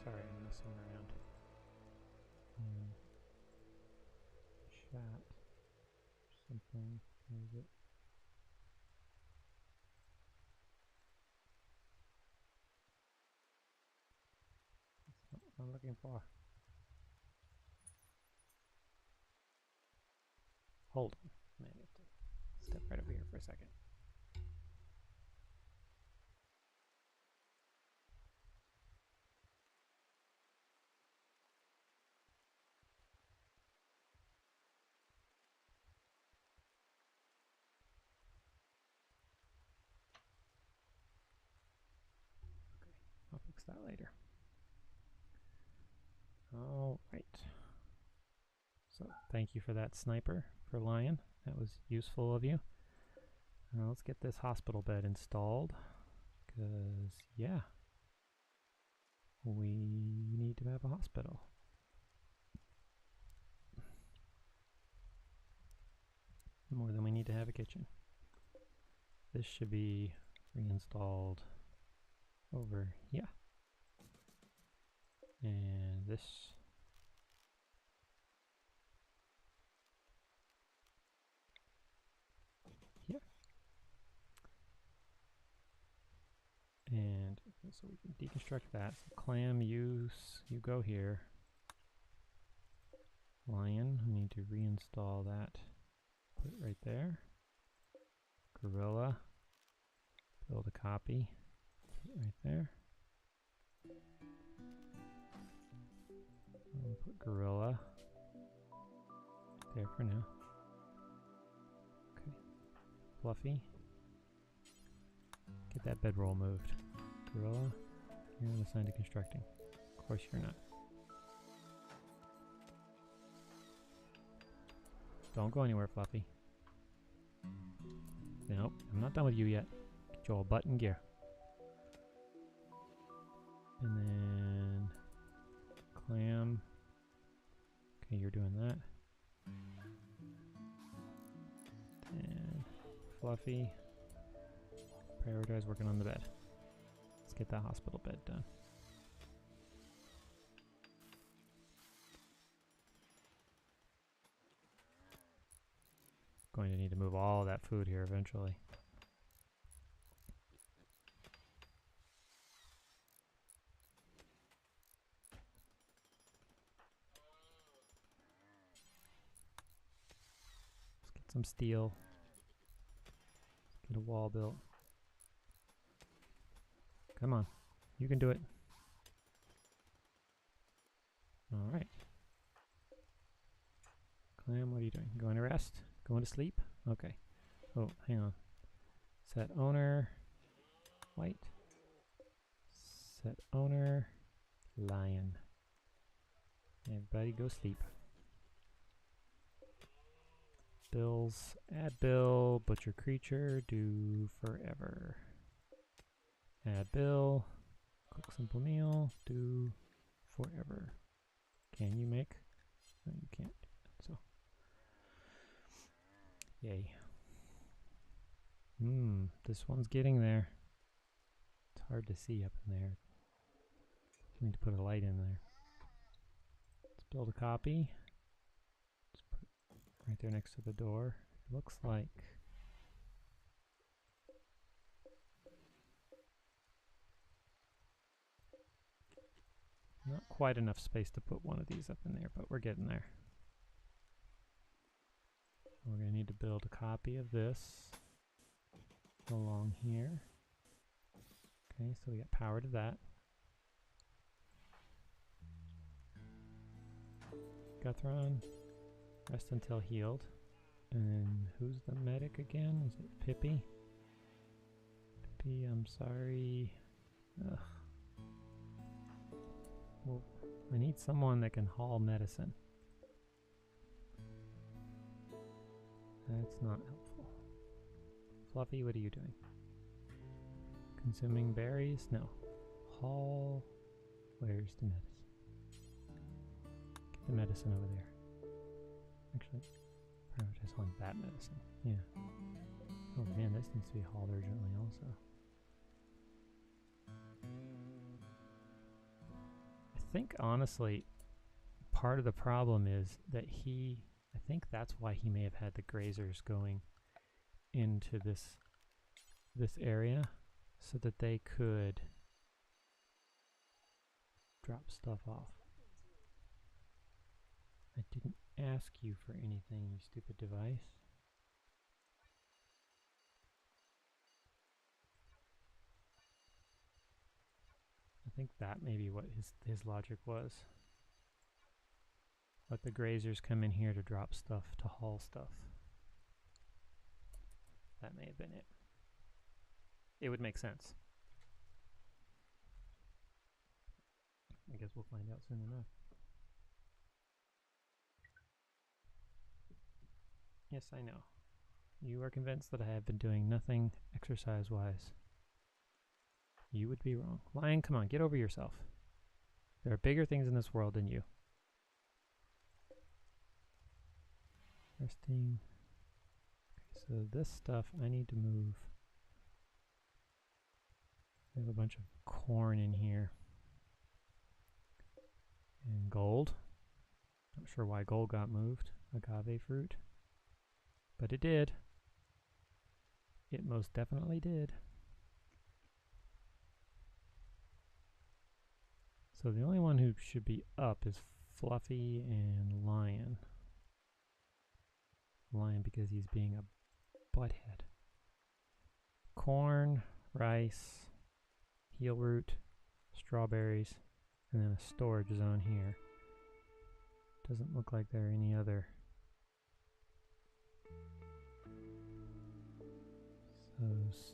Sorry, I'm messing around. Chat. Something. Where is it? That's not what I'm looking for. Hold on. I have to step right over here for a second. I'll fix that later. All right. So thank you for that sniper for Lion. That was useful of you. Now let's get this hospital bed installed. Because, yeah, we need to have a hospital. More than we need to have a kitchen. This should be reinstalled over here. And this. Here. And okay, so we can deconstruct that. So clam, you go here. Lion, we need to reinstall that. Put it right there. Gorilla, build a copy. Put it right there. We'll put Gorilla there for now. Okay. Fluffy. Get that bedroll moved. Gorilla. You're not assigned to constructing. Of course you're not. Don't go anywhere, Fluffy. Nope, I'm not done with you yet. Get your butt in gear. And then Clam. Okay, you're doing that. And Fluffy. Prioritize working on the bed. Let's get that hospital bed done. Going to need to move all that food here eventually. Let's get some steel. Let's get a wall built. Come on, you can do it. All right. Clam, what are you doing? Going to rest? Going to sleep? Okay. Oh, hang on. Set owner, white. Set owner, lion. Everybody go sleep. Bills, add bill, butcher creature, do forever. Add bill, cook simple meal, do forever. Can you make? No, you can't. So, yay. This one's getting there. It's hard to see up in there. We need to put a light in there. Let's build a copy. Let's put it right there next to the door. It looks like not quite enough space to put one of these up in there, but we're getting there. We're going to need to build a copy of this along here. Okay, so we got power to that. Guthron, rest until healed. And who's the medic again? Is it Pippi? Pippi, I'm sorry. Ugh. Well, I need someone that can haul medicine. That's not helpful. Fluffy, what are you doing? Consuming berries? No. Haul. Where's the medicine? Get the medicine over there. Actually, prioritize on that medicine. Yeah. Oh man, this needs to be hauled urgently also. I think honestly, part of the problem is that I think that's why he may have had the grazers going into this area so that they could drop stuff off. I didn't ask you for anything, you stupid device. I think that may be what his logic was. Let the grazers come in here to drop stuff, to haul stuff. That may have been it. It would make sense. I guess we'll find out soon enough. Yes, I know. You are convinced that I have been doing nothing exercise-wise. You would be wrong. Lion, come on, get over yourself. There are bigger things in this world than you. Resting. Okay, so this stuff I need to move. I have a bunch of corn in here. And gold. Not sure why gold got moved. Agave fruit. But it did. It most definitely did. So the only one who should be up is Fluffy and Lion. Lion because he's being a butthead. Corn, rice, heel root, strawberries, and then a storage zone here. Doesn't look like there are any other. So, does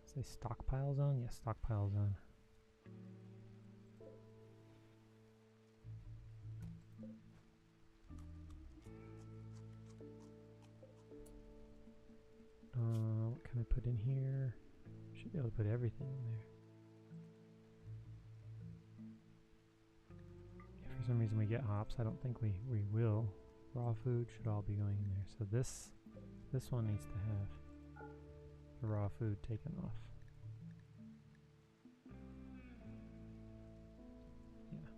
it say stockpile zone? Yes, stockpile zone. put in here. Should be able to put everything in there. If for some reason we get hops, I don't think we will. Raw food should all be going in there. So this one needs to have the raw food taken off. Yeah.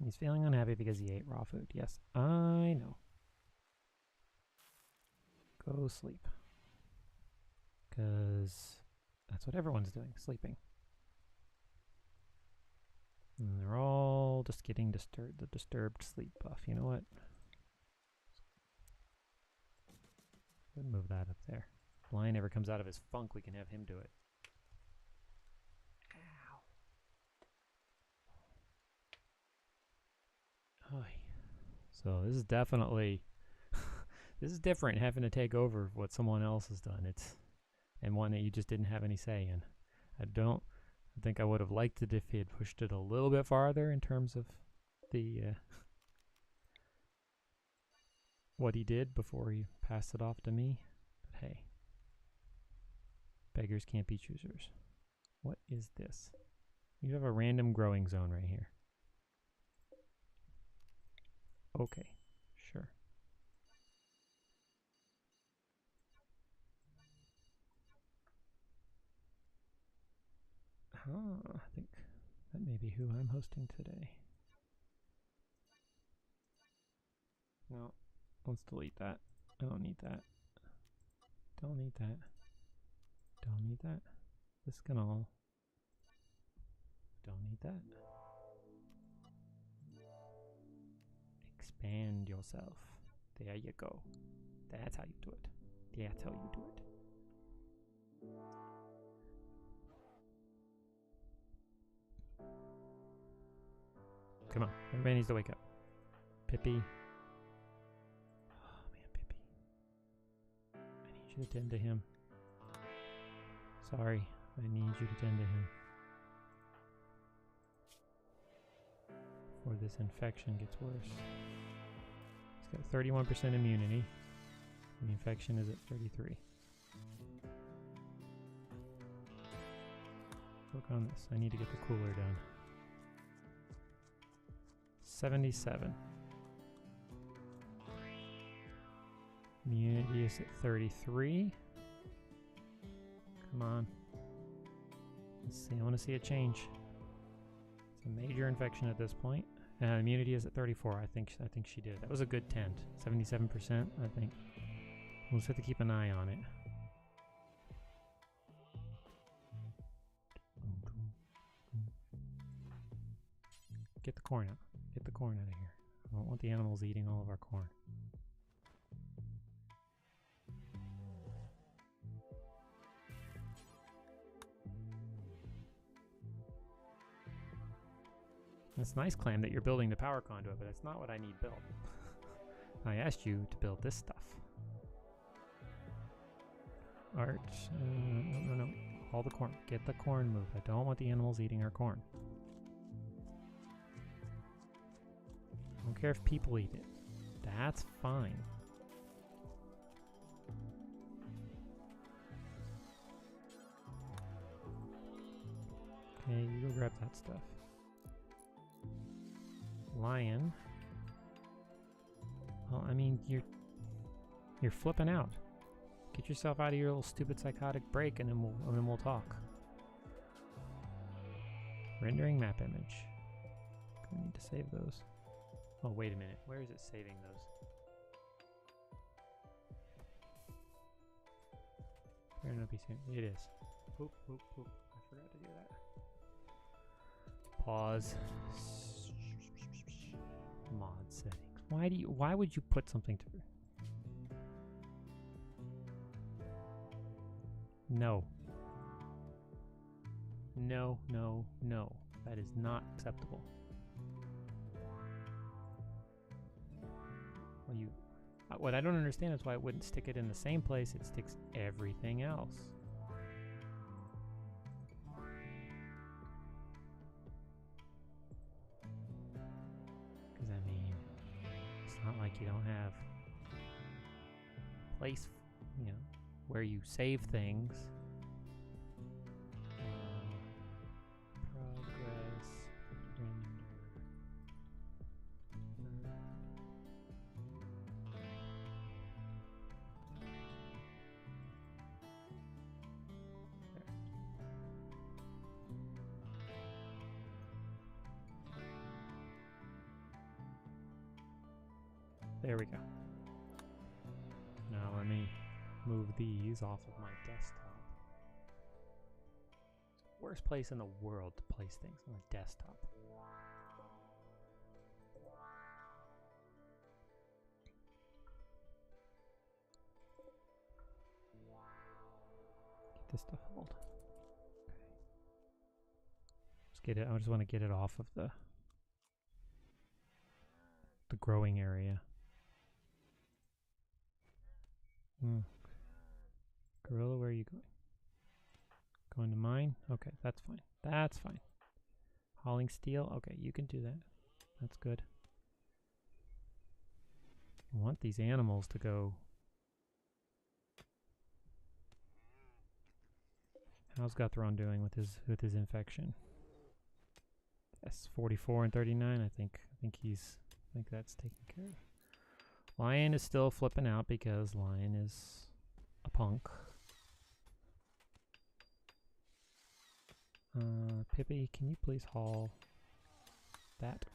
He's feeling unhappy because he ate raw food. Yes, I know. Go sleep. Because that's what everyone's doing, sleeping. And they're all just getting the disturbed sleep buff. You know what? Go ahead and move that up there. If Lion ever comes out of his funk, we can have him do it. Ow. Oy. So this is definitely this is different, having to take over what someone else has done. And one that you just didn't have any say in. I think I would have liked it if he had pushed it a little bit farther in terms of the what he did before he passed it off to me. But hey, beggars can't be choosers. What is this? You have a random growing zone right here. Okay, sure. I think that may be who I'm hosting today. No, let's delete that. I don't need that. Don't need that. Don't need that. This can all. Don't need that. Expand yourself. There you go. That's how you do it. That's how you do it. Come on, everybody needs to wake up. Pippi. Oh man, Pippi. I need you to tend to him. Sorry, I need you to tend to him. Before this infection gets worse. He's got 31% immunity. And the infection is at 33. Work on this. I need to get the cooler done. 77. Immunity is at 33. Come on. Let's see. I want to see a change. It's a major infection at this point. Immunity is at 34. I think she did. That was a good tend. 77%, I think. We'll just have to keep an eye on it. Get the corn out. Get the corn out of here. I don't want the animals eating all of our corn. It's nice, Clam, that you're building the power conduit, but that's not what I need built. I asked you to build this stuff. Art. No. All the corn. Get the corn moved. I don't want the animals eating our corn. I don't care if people eat it. That's fine. Okay, you go grab that stuff. Lion. Well, I mean, you're flipping out. Get yourself out of your little stupid psychotic break, and then we'll talk. Rendering map image. I need to save those. Oh, wait a minute. Where is it saving those? Better not be saving. It is. Oop. I forgot to do that. Pause. Mod settings. Why would you put something to? No. No. That is not acceptable. Well, what I don't understand is why it wouldn't stick it in the same place it sticks everything else. not like you don't have place, you know, where you save things. Progress, render. There we go. Now let me move these off of my desktop. Worst place in the world to place things on a desktop. Get this to hold. Okay. Just get it. I just want to get it off of the growing area. Gorilla, where are you going? Going to mine? Okay, that's fine. That's fine. Hauling steel? Okay, you can do that. That's good. I want these animals to go. How's Guthron doing with his infection? Yes, 44 and 39. I think that's taken care of. Lion is still flipping out because Lion is a punk. Pippi, can you please haul that?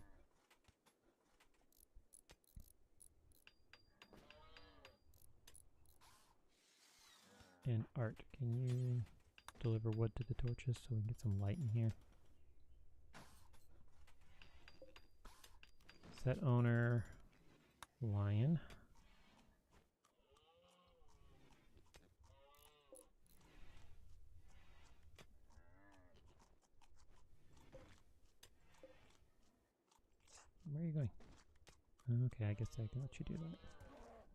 And Art, can you deliver wood to the torches so we can get some light in here? Set owner, Lion. Where are you going? Okay, I guess I can let you do that.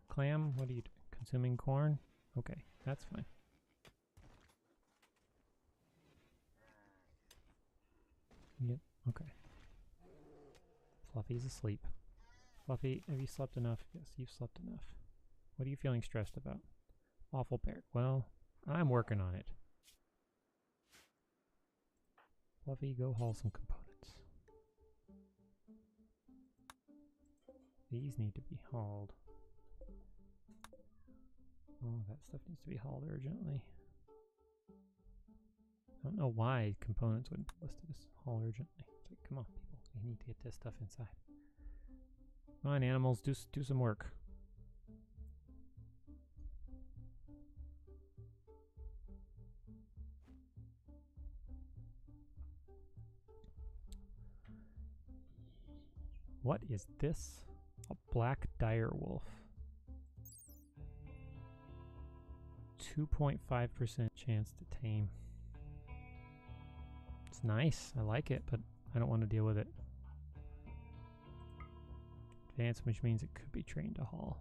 Clam, what are you doing? Consuming corn? Okay, that's fine. Yep, okay. Fluffy's asleep. Fluffy, have you slept enough? Yes, you've slept enough. What are you feeling stressed about? Awful bear. Well, I'm working on it. Fluffy, go haul some components. These need to be hauled. Oh, that stuff needs to be hauled urgently. I don't know why components wouldn't be listed as haul urgently. It's like, come on, people. We need to get this stuff inside. Come on, animals, do some work. What is this? A black dire wolf. 2.5% chance to tame. It's nice. I like it, but I don't want to deal with it. Advanced, which means it could be trained to haul.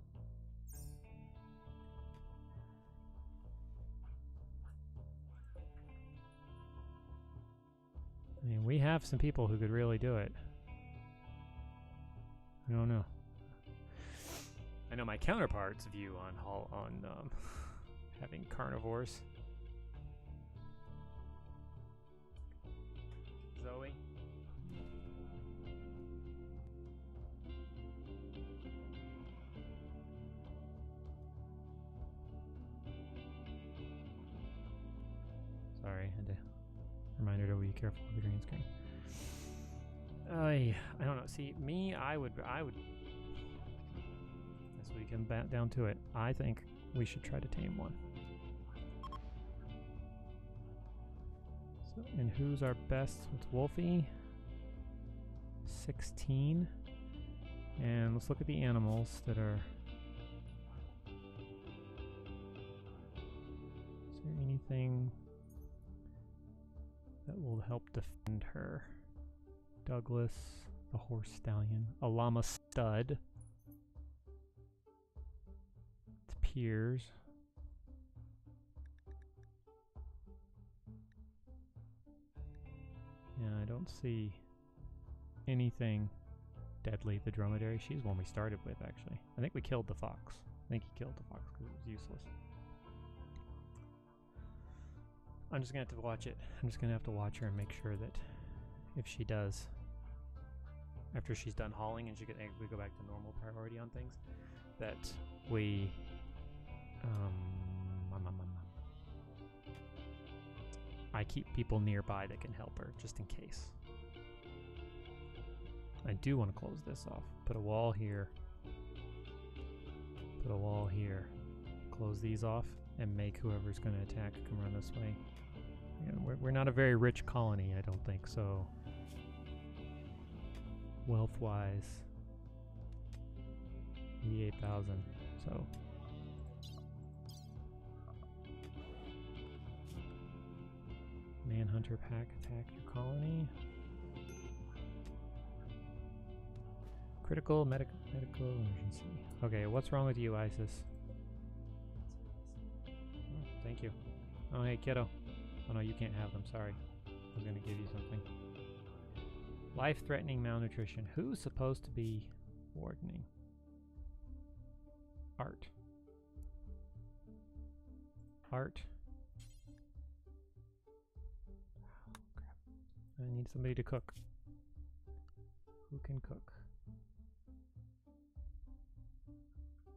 I mean, we have some people who could really do it. I don't know. I know my counterpart's view on having carnivores. Zoe. Sorry, I had to remind her to be careful of the green screen. I don't know. See, me, I would. As we come back down to it, I think we should try to tame one. So, and who's our best? It's Wolfie. 16. And let's look at the animals that are. Is there anything that will help defend her? Douglas, the horse stallion, a llama stud. It's Piers. Yeah, I don't see anything deadly, the dromedary. She's one we started with, actually. I think we killed the fox. I think he killed the fox because it was useless. I'm just going to have to watch it. I'm just going to have to watch her and make sure that if she does, after she's done hauling and we go back to normal priority on things, that we I keep people nearby that can help her just in case. I do want to close this off. Put a wall here. Put a wall here. Close these off and make whoever's going to attack come run this way. Again, we're not a very rich colony, I don't think, so wealth-wise, 88,000, so Manhunter pack attack your colony. Critical medical emergency. Okay, what's wrong with you, Isis? Oh, thank you. Oh, hey, kiddo. Oh no, you can't have them. Sorry. I was gonna give you something. Life-threatening malnutrition. Who's supposed to be wardening? Art. Art. Oh, crap. I need somebody to cook. Who can cook?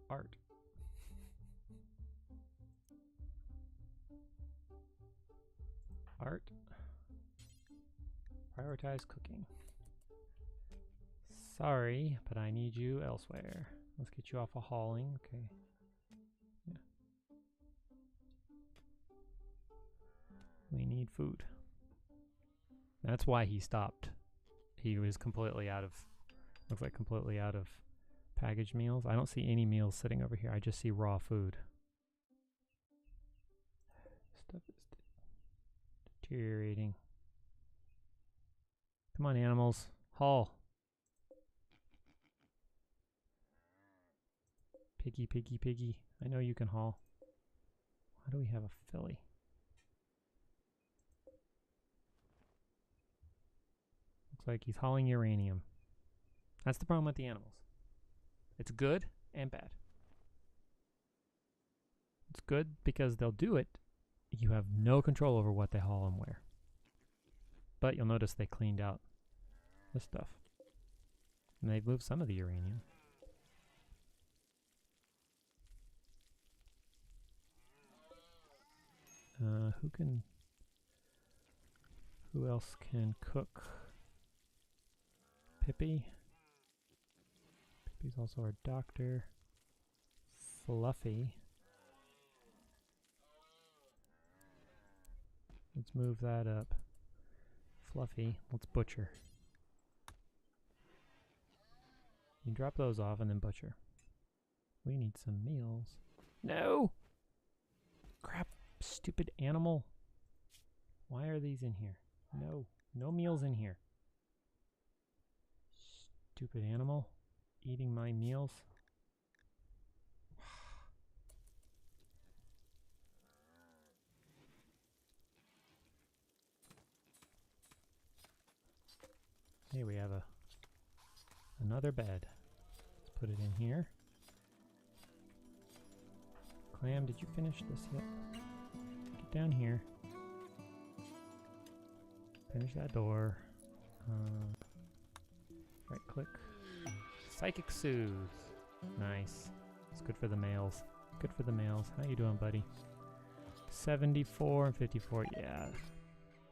Art. Art. Prioritize cooking. Sorry, but I need you elsewhere. Let's get you off of hauling. Okay. Yeah. We need food. That's why he stopped. He was completely out of, looks like completely out of packaged meals. I don't see any meals sitting over here. I just see raw food. Stuff is deteriorating. Come on, animals. Haul. Piggy, piggy, piggy. I know you can haul. Why do we have a filly? Looks like he's hauling uranium. That's the problem with the animals. It's good and bad. It's good because they'll do it. You have no control over what they haul and where. But you'll notice they cleaned out this stuff. And they've moved some of the uranium. Who else can cook? Pippi. Pippi's also our doctor. Fluffy. Let's move that up. Fluffy, let's butcher. You can drop those off and then butcher. We need some meals. No! Crap, stupid animal. Why are these in here? No, no meals in here. Stupid animal, eating my meals. Hey, we have another bed. Let's put it in here. Clam, did you finish this yet? Get down here. Finish that door. Right click. Psychic Soothe. Nice. It's good for the males. Good for the males. How you doing, buddy? 74 and 54. Yeah.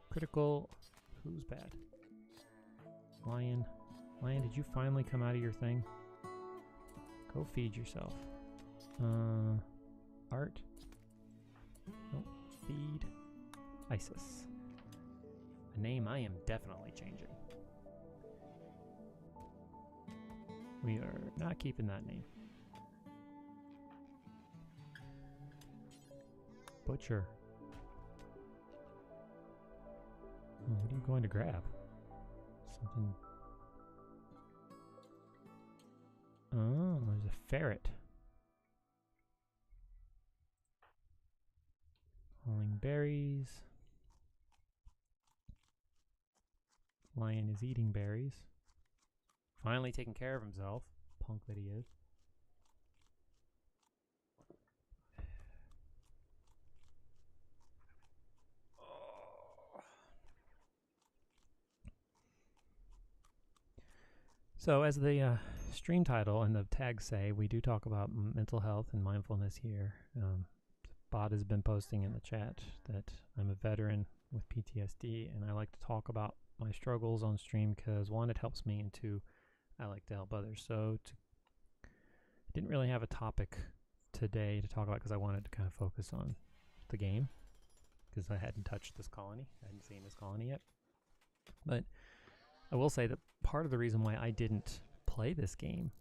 Critical. Who's bad? Lion. Lion, did you finally come out of your thing? Go feed yourself. Art. Nope. Feed. Isis. A name I am definitely changing. We are not keeping that name. Butcher. Oh, what are you going to grab? Something. Oh, there's a ferret. Hauling berries. Lion is eating berries. Finally taking care of himself. Punk that he is. So, as the stream title and the tags say, we do talk about mental health and mindfulness here. Bot has been posting in the chat that I'm a veteran with PTSD, and I like to talk about my struggles on stream because, one, it helps me, and two, I like to help others. So, I didn't really have a topic today to talk about because I wanted to kind of focus on the game because I hadn't touched this colony. I hadn't seen this colony yet. But I will say that part of the reason why I didn't play this game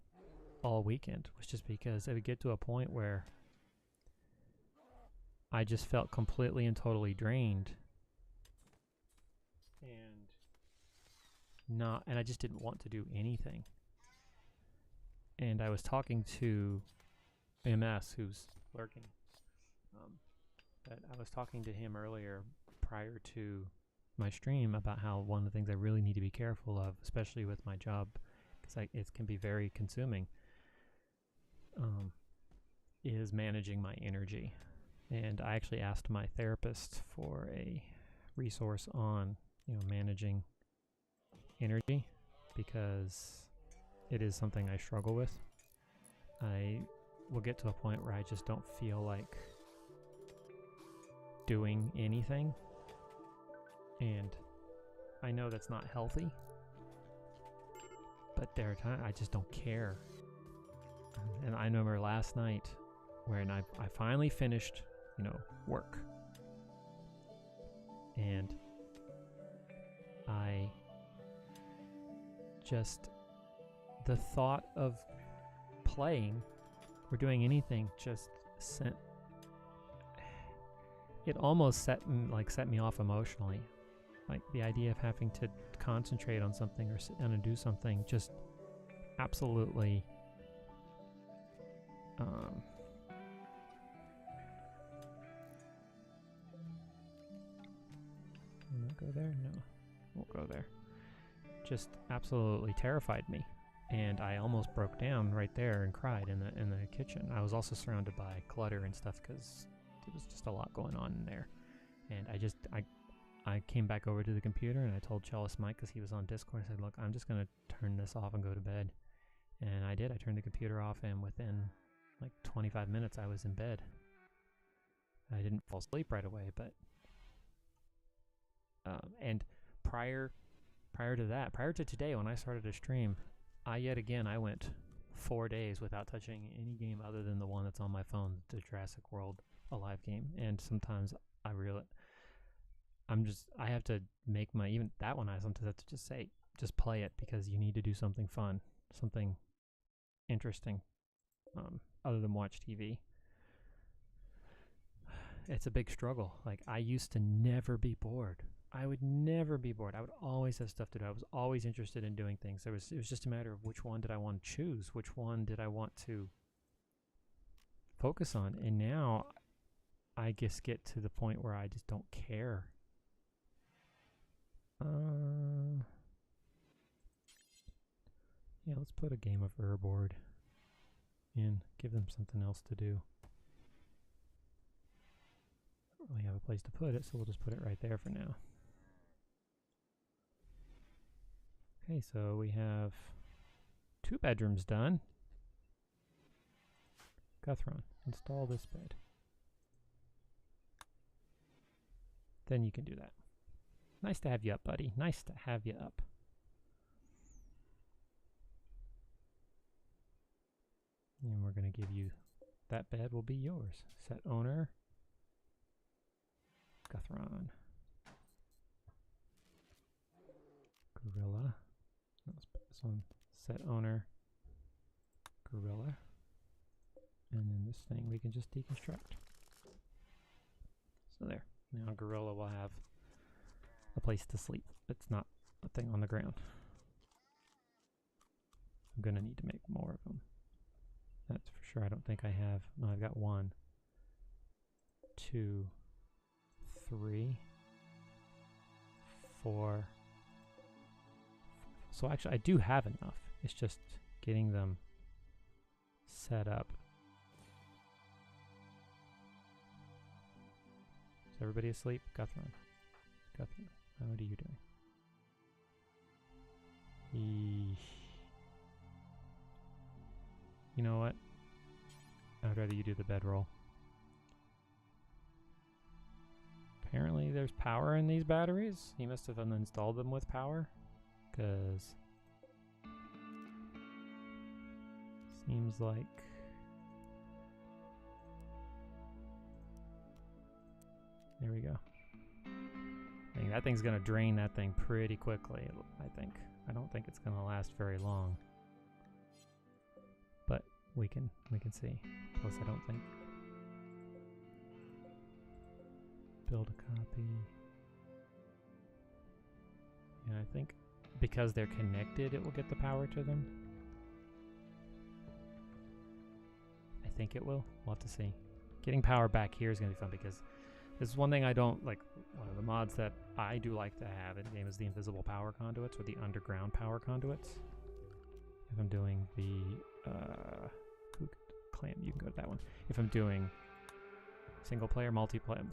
all weekend was just because it would get to a point where I just felt completely and totally drained and I just didn't want to do anything. And I was talking to MS, who's lurking, but I was talking to him earlier prior to my stream about how one of the things I really need to be careful of, especially with my job, because it can be very consuming, is managing my energy. And I actually asked my therapist for a resource on, managing energy, because it is something I struggle with. I will get to a point where I just don't feel like doing anything. And I know that's not healthy, but there are times I just don't care. And I remember last night when I finally finished, work. And I just, the thought of playing or doing anything just sent, it almost set me off emotionally. Like the idea of having to concentrate on something or sit down and do something just absolutely not go there? No, won't go there. Just absolutely terrified me, and I almost broke down right there and cried in the kitchen. I was also surrounded by clutter and stuff because there was just a lot going on in there, and I came back over to the computer and I told Cellist Mike, because he was on Discord, I said, look, I'm just going to turn this off and go to bed. And I did. I turned the computer off, and within like 25 minutes I was in bed. I didn't fall asleep right away, but and prior to that, prior to today when I started to stream, I went 4 days without touching any game other than the one that's on my phone, the Jurassic World Alive game. And sometimes I have to make even that one, I sometimes have to just say, just play it, because you need to do something fun, something interesting, other than watch TV. It's a big struggle. Like, I used to never be bored. I would never be bored. I would always have stuff to do. I was always interested in doing things. It was just a matter of which one did I want to choose, which one did I want to focus on. And now I just get to the point where I just don't care. Yeah, let's put a game of Urboard in. Give them something else to do. I don't really have a place to put it, so we'll just put it right there for now. Okay, so we have 2 bedrooms done. Guthron, install this bed. Then you can do that. Nice to have you up, buddy. Nice to have you up. And we're going to give you, that bed will be yours. Set owner, Guthron. Gorilla. Let's put this on set owner, Gorilla. And then this thing we can just deconstruct. So there. Now Gorilla will have a place to sleep. It's not a thing on the ground. I'm going to need to make more of them. That's for sure. I don't think I have. No, I've got 1, 2, 3, 4. So actually, I do have enough. It's just getting them set up. Is everybody asleep? Guthron. Guthron, what are you doing? You know what? I'd rather you do the bedroll. Apparently there's power in these batteries. He must have uninstalled them with power. Because seems like there we go. I think that thing's gonna drain that thing pretty quickly, I think. I don't think it's gonna last very long. But we can see. Plus I don't think. Build a copy. Yeah, I think because they're connected it will get the power to them. I think it will. We'll have to see. Getting power back here is gonna be fun because this is one thing I don't like. One of the mods that I do like to have in the game is the invisible power conduits or the underground power conduits. If I'm doing the clan, you can go to that one. If I'm doing single player, multiplayer,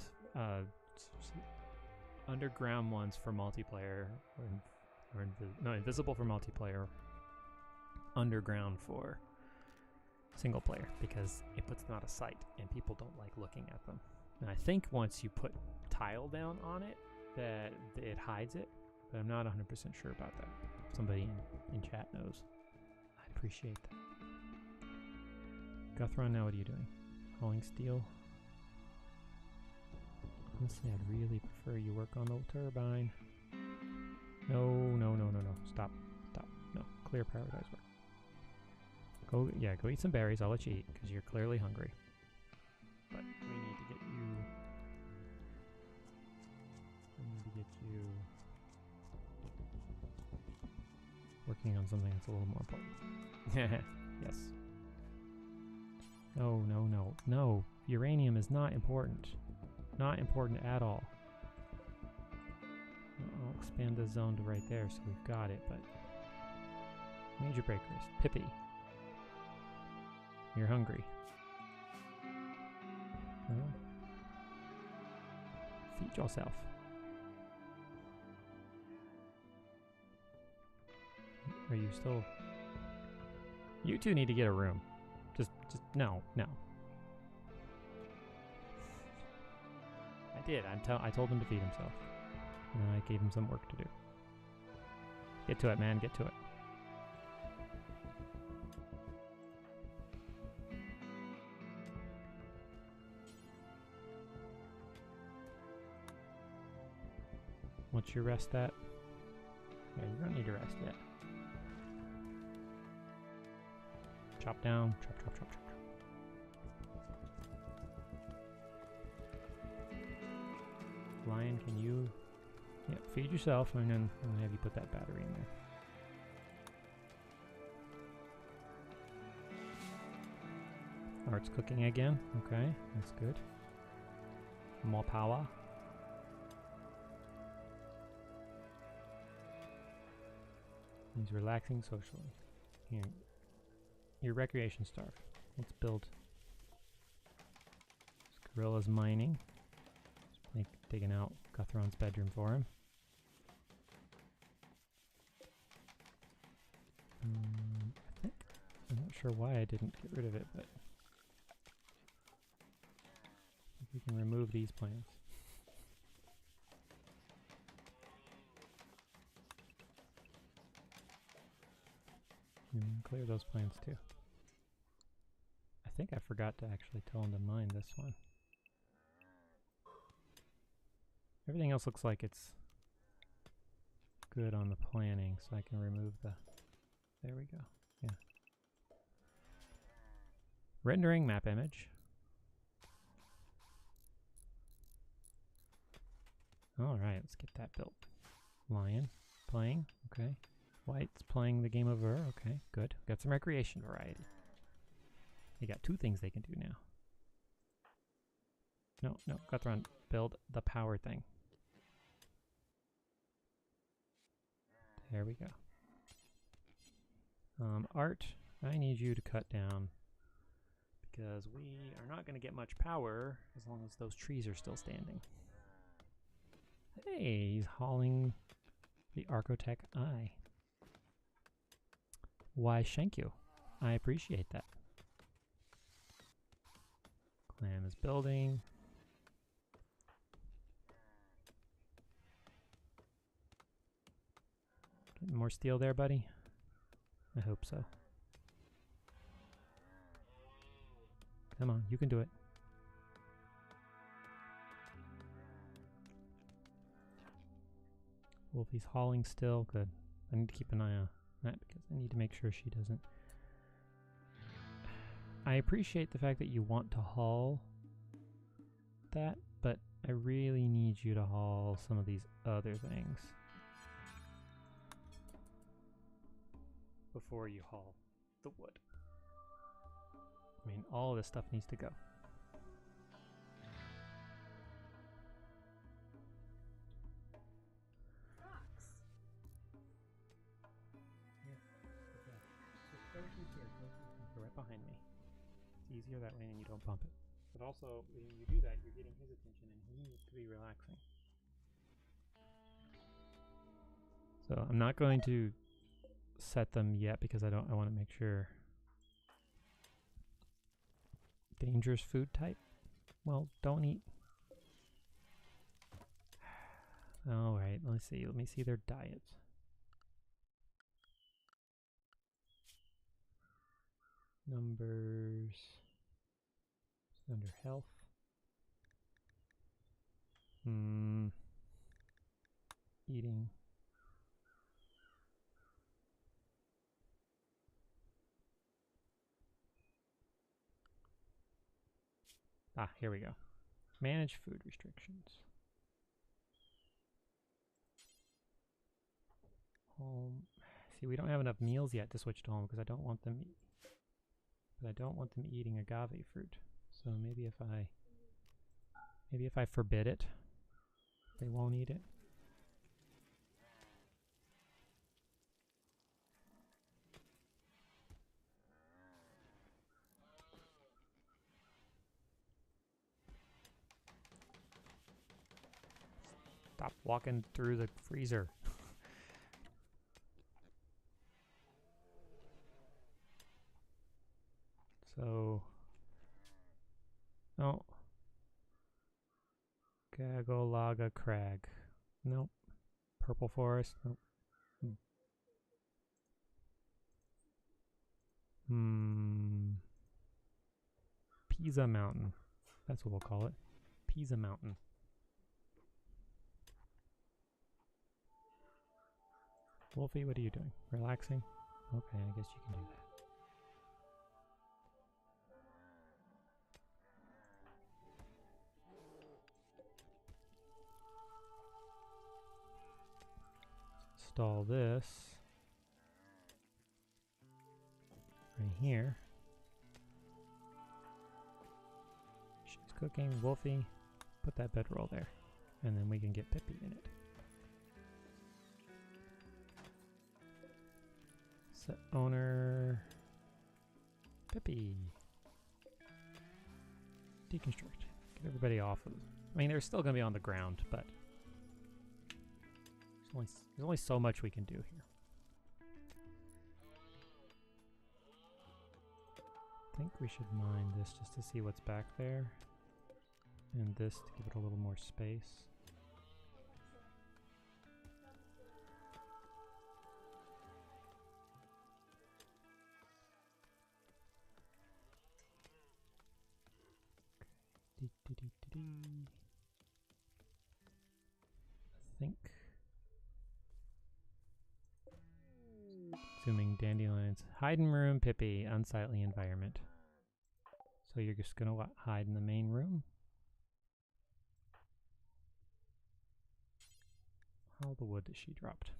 underground ones for multiplayer, or invisible for multiplayer, underground for single player, because it puts them out of sight and people don't like looking at them. And I think once you put tile down on it, that it hides it, but I'm not 100% sure about that. If somebody in chat knows, I'd appreciate that. Guthron, now what are you doing? Hauling steel? Honestly, I'd really prefer you work on the turbine. No. Stop. No. Clear prioritize work. Go eat some berries. I'll let you eat, because you're clearly hungry. But we need to get you working on something that's a little more important. Yes. No. Uranium is not important. Not important at all. I'll expand the zone to right there so we've got it, but major breakers. Pippi. You're hungry. Well, feed yourself. Are you still... You two need to get a room. Just no. I did. I told him to feed himself. And I gave him some work to do. Get to it, man. Get to it. What's your rest at? Yeah, you don't need to rest yet. Chop down. Chop. Lion, can you... Yep, feed yourself, and then I'm gonna have you put that battery in there. Art's cooking again. Okay, that's good. More power. He's relaxing socially. Here, you're recreation starved. Let's build. This gorilla's mining. Digging out Guthron's bedroom for him. I think, I'm not sure why I didn't get rid of it, but we can remove these plants. And clear those plants too. I think I forgot to actually tell him to mine this one. Everything else looks like it's good on the planning, so I can remove the... There we go. Yeah. Rendering map image. Alright, let's get that built. Lion playing. Okay. White's playing the game over. Okay, good. Got some recreation variety. They got two things they can do now. No, Guthron, build the power thing. There we go. Art, I need you to cut down because we are not going to get much power as long as those trees are still standing. Hey, he's hauling the Archotech Eye. Why, thank you. I appreciate that. Clam is building. Getting more steel there, buddy? I hope so. Come on, you can do it. Wolfie's hauling still. Good. I need to keep an eye on that because I need to make sure she doesn't. I appreciate the fact that you want to haul that, but I really need you to haul some of these other things before you haul the wood. I mean, all of this stuff needs to go. Go right behind me. It's easier that way and you don't bump it. But also, when you do that, you're getting his attention and he needs to be relaxing. So I'm not going to set them yet because I want to make sure. Dangerous food type? Well, don't eat. Alright, let me see their diets. Numbers under health. Eating. Ah, here we go. Manage food restrictions. Home. See, we don't have enough meals yet to switch to home because I don't want them. But I don't want them eating agave fruit. So maybe if I forbid it, they won't eat it. Stop walking through the freezer. So, oh, Gagolaga Crag. Nope. Purple Forest. Nope. Pisa Mountain. That's what we'll call it. Pisa Mountain. Wolfie, what are you doing? Relaxing? Okay, I guess you can do that. Install this right here. She's cooking. Wolfie, put that bedroll there, and then we can get Pippi in it. Set owner Pippi. Deconstruct. Get everybody off of. I mean, they're still going to be on the ground, but there's only so much we can do here. I think we should mine this just to see what's back there, and this to give it a little more space. I think. Zooming dandelions. Hiding room, Pippi. Unsightly environment. So you're just gonna what, hide in the main room? How the wood that she dropped.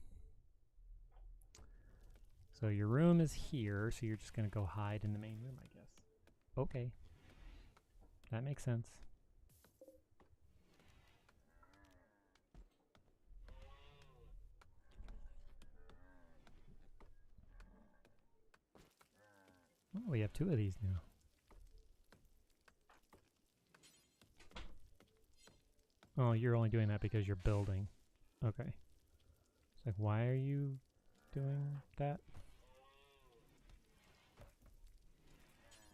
So your room is here, so you're just gonna go hide in the main room, I guess. Okay. That makes sense. We have 2 of these now. Oh, you're only doing that because you're building. Okay. It's like, why are you doing that?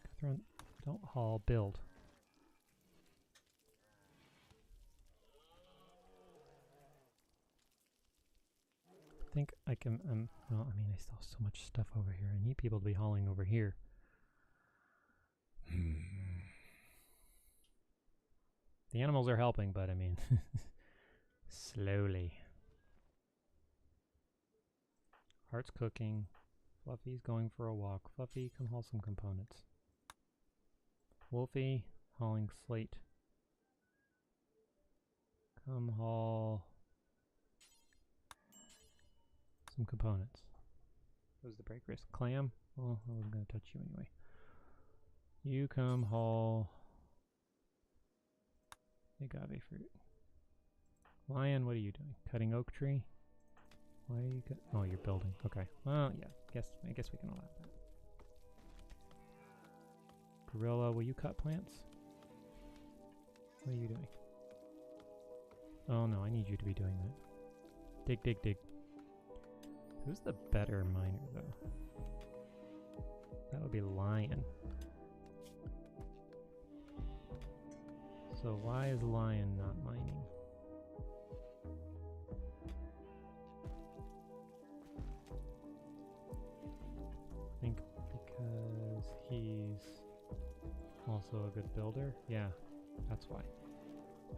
Catherine, don't haul, build. I think I can, well, I mean, I still have so much stuff over here. I need people to be hauling over here. The animals are helping, but I mean, slowly. Heart's cooking. Fluffy's going for a walk. Fluffy, come haul some components. Wolfie, hauling slate. Come haul some components. Who's the break risk? Clam? Well, I wasn't going to touch you anyway. You come haul agave fruit. Lion, what are you doing? Cutting oak tree? Why are you oh, you're building. Okay. Well, yeah. I guess we can allow that. Gorilla, will you cut plants? What are you doing? Oh no, I need you to be doing that. Dig, dig, dig. Who's the better miner, though? That would be Lion. So why is Lion not mining? I think because he's also a good builder. Yeah, that's why.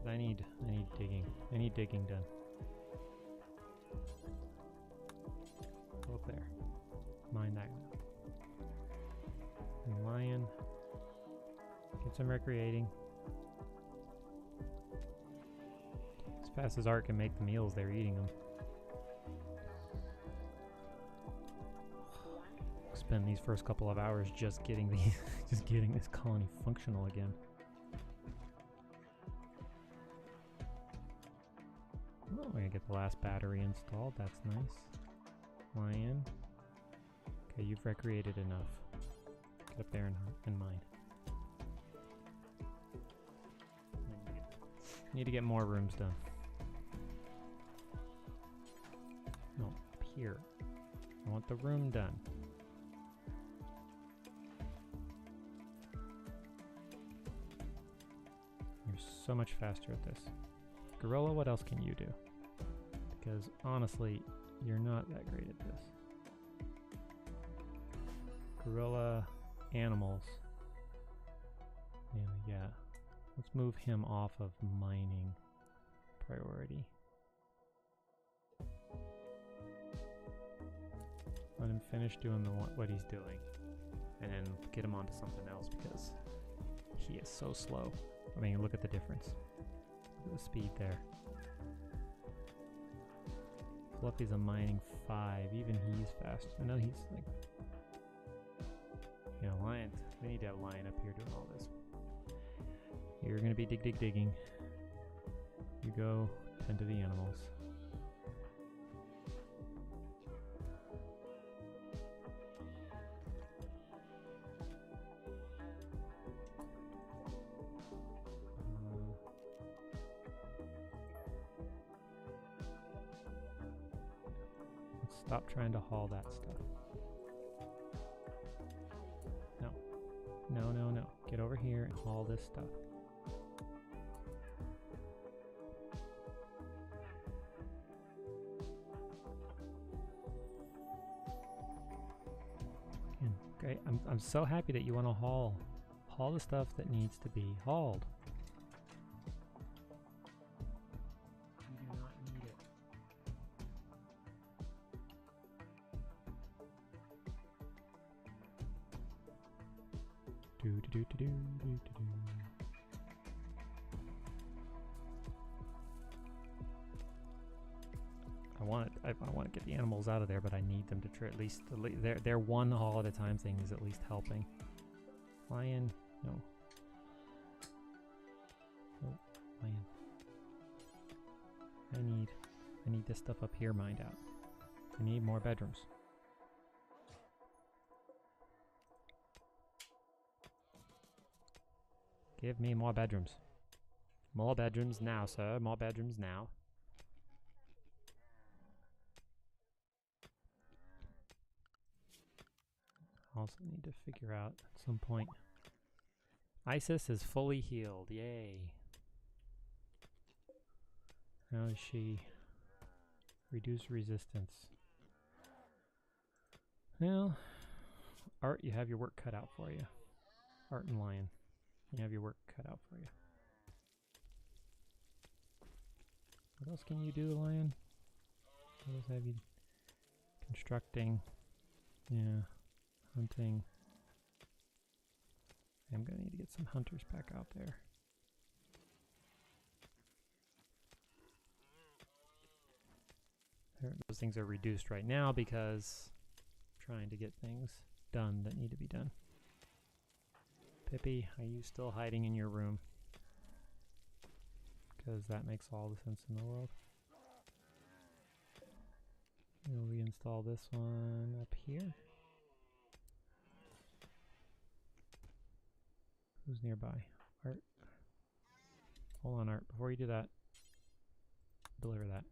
But I need digging. I need digging done. Go up there. Mine that now. And Lion. Get some recreating. As fast as Art can make the meals, they're eating them. Spend these first couple of hours just getting the just getting this colony functional again. Oh, we're gonna get the last battery installed. That's nice. Lion. Okay, you've recreated enough. Get up there and mine. Need to get more rooms done. No, up here. I want the room done. You're so much faster at this. Gorilla, what else can you do? Because honestly, you're not that great at this. Gorilla, animals. Yeah. Let's move him off of mining priority. Let him finish doing what he's doing, and then get him onto something else because he is so slow. I mean, look at the difference. Look at the speed there. Fluffy's a mining 5. Even he's fast. I know he's like, you know, Lion. We need to have Lion up here doing all this. You're gonna be digging. You go tend to the animals. Let's stop trying to haul that stuff. No. Get over here and haul this stuff. Great. I'm so happy that you want to haul the stuff that needs to be hauled. You do not need it. Do. I want to get the animals out of there, but I need them to at least their one haul at a time thing is at least helping. Lion, no. Oh, Lion. I need this stuff up here mined out. I need more bedrooms. Give me more bedrooms. More bedrooms now, sir. More bedrooms now. Also need to figure out at some point. Isis is fully healed. Yay. How does she reduce resistance? Well, Art, you have your work cut out for you. Art and Lion, you have your work cut out for you. What else can you do, Lion? What else have you? Constructing. Yeah. Hunting. I'm gonna need to get some hunters back out there. Those things are reduced right now because I'm trying to get things done that need to be done. Pippi, are you still hiding in your room? Because that makes all the sense in the world. We'll reinstall this one up here. Who's nearby? Art. Hold on, Art. Before you do that, deliver that.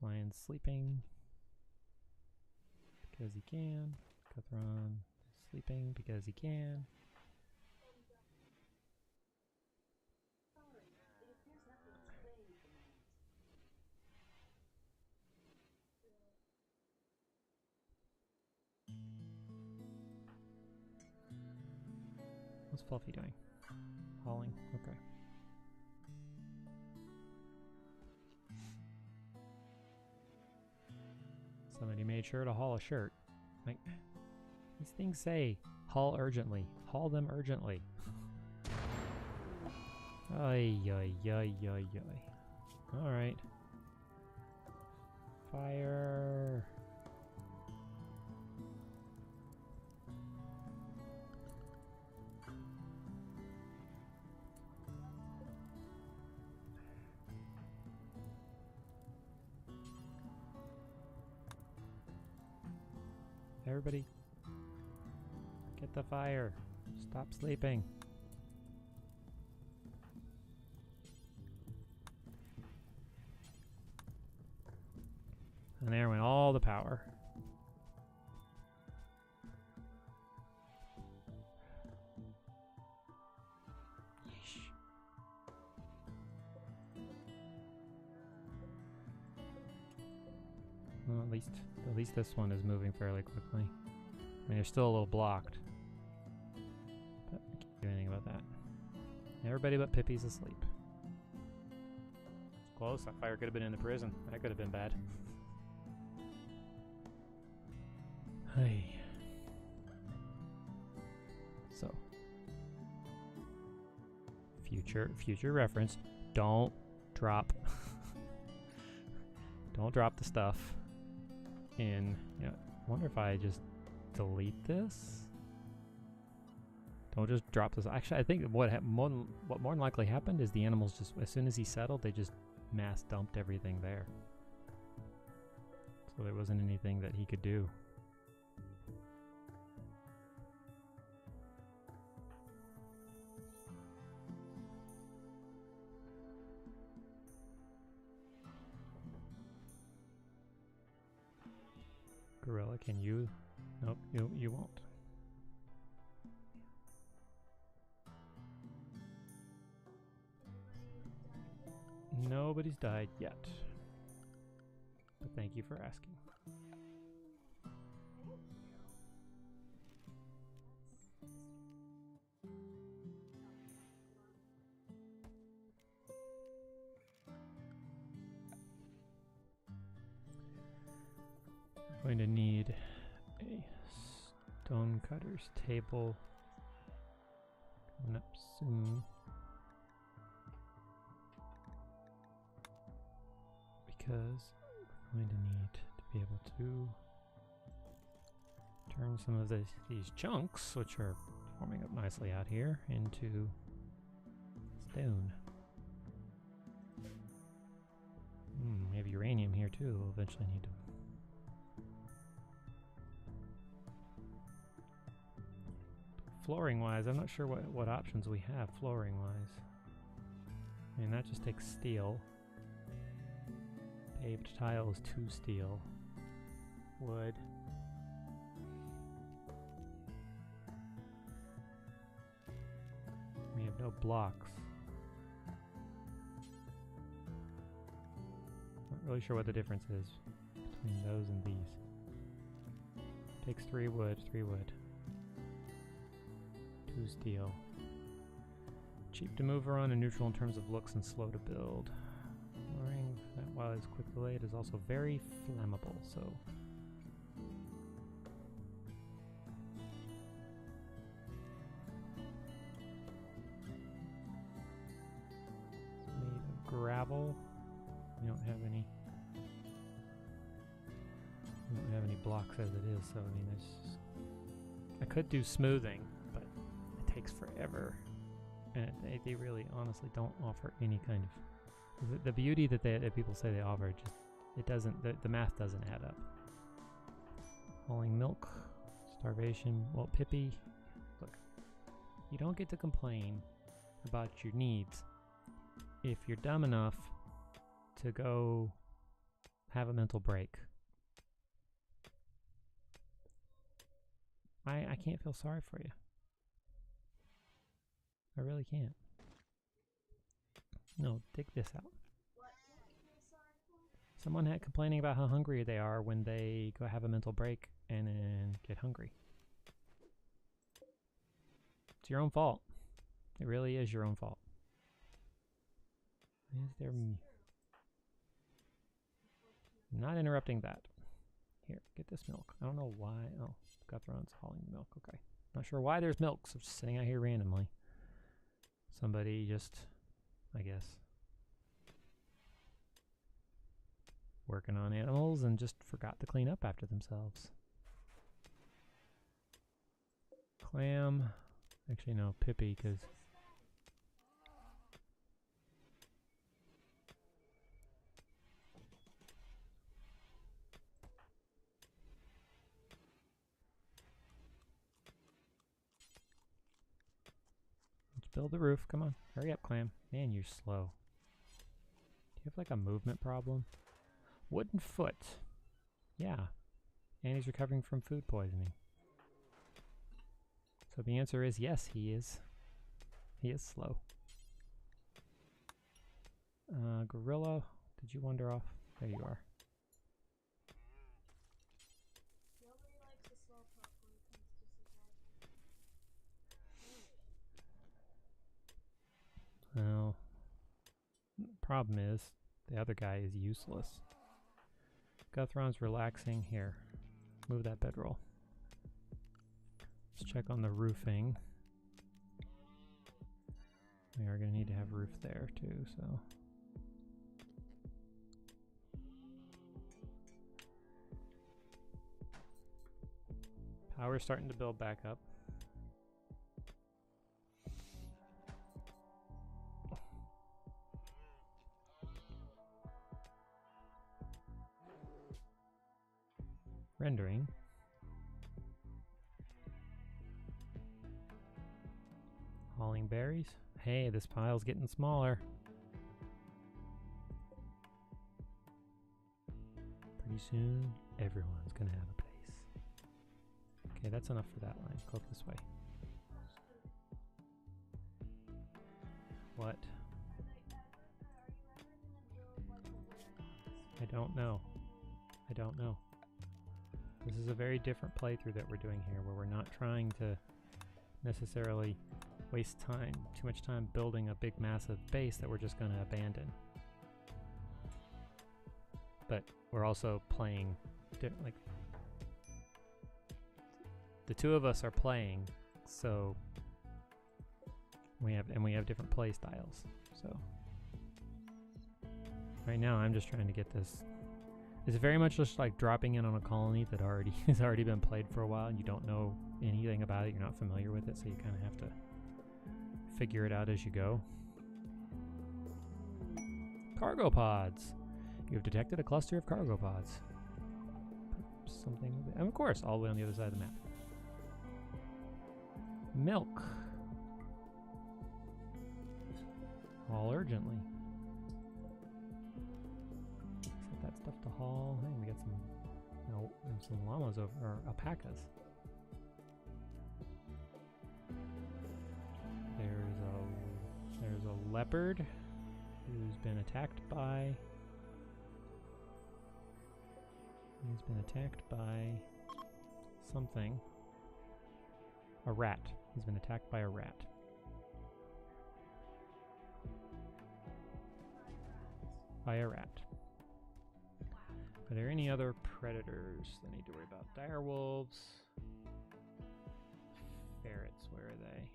Lion's sleeping because he can. Cuthron is sleeping because he can. What's Fluffy doing? Hauling. Okay. Somebody made sure to haul a shirt. Like, these things say, haul urgently. Haul them urgently. Ay, ay, ay, ay, ay. Alright. Fire. Everybody, get the fire. Stop sleeping. And there went all the power. Yeesh. Well, at least this one is moving fairly quickly. I mean, they're still a little blocked, but I can't do anything about that. Everybody but Pippi's asleep. It's close. That fire could have been in the prison. That could have been bad. Hey. So, future reference. Don't drop. Don't drop the stuff in. You know, I wonder if I just delete this. Don't just drop this. Actually, I think what more than likely happened is the animals just, as soon as he settled, they just mass dumped everything there. So there wasn't anything that he could do. Gorilla, can you? Nope, you won't. Nobody's died yet. But thank you for asking. Going to need a stone cutter's table coming up soon, because we're going to need to be able to turn some of these chunks, which are forming up nicely out here, into stone. We have uranium here too. We'll eventually need to. flooring wise, I'm not sure what options we have flooring wise. I mean, that just takes steel. Paved tile is 2 steel. Wood. We have no blocks. Not really sure what the difference is between those and these. Takes 3 wood, 3 wood. 2 steel. Cheap to move around and neutral in terms of looks and slow to build. Flooring, that while it's quickly laid, is also very flammable, so. It's made of gravel. We don't have any. We don't have any blocks as it is, so I mean, I could do smoothing, but it takes forever. And they really honestly don't offer any kind of the beauty that people say they offer. Just it doesn't, the math doesn't add up. Hauling milk, starvation. Well, Pippi, look, you don't get to complain about your needs if you're dumb enough to go have a mental break. I can't feel sorry for you. I really can't. No, dig this out. What can't you feel sorry for? Someone complaining about how hungry they are when they go have a mental break and then get hungry. It's your own fault. It really is your own fault. Is there? I'm not interrupting that. Here, get this milk. I don't know why. Oh, Guthrun's hauling the milk. Okay. Not sure why there's milk, so it's just sitting out here randomly. Somebody just, I guess, working on animals and just forgot to clean up after themselves. Clam. Actually, no, Pippi, because let's build the roof. Come on, hurry up, Clam. Man, you're slow. Do you have like a movement problem? Wooden foot. Yeah. And he's recovering from food poisoning. So the answer is yes, he is. He is slow. Gorilla, did you wander off? There you are. Nobody likes a slow pup when it comes to survival. Well, problem is, the other guy is useless. Guthron's relaxing. Here, move that bedroll. Let's check on the roofing. We are going to need to have roof there too, so. Power's starting to build back up. Rendering. Hauling berries. Hey, this pile's getting smaller. Pretty soon, everyone's gonna have a place. Okay, that's enough for that line. Go this way. What? I don't know. I don't know. This is a very different playthrough that we're doing here, where we're not trying to necessarily waste time, too much time building a big massive base that we're just going to abandon. But we're also playing, like, the two of us are playing, so we have different play styles. So right now I'm just trying to get this. It's very much just like dropping in on a colony that has already been played for a while, and you don't know anything about it, you're not familiar with it, so you kind of have to figure it out as you go. Cargo pods. You have detected a cluster of cargo pods. Something, and of course, all the way on the other side of the map. Milk. Haul urgently. Set that stuff to haul. Hey, we got some, no, some llamas over, or alpacas. There's a leopard who's been attacked by. He's been attacked by something. A rat. He's been attacked by a rat. By a rat. Are there any other predators that need to worry about? Dire wolves. Ferrets, where are they?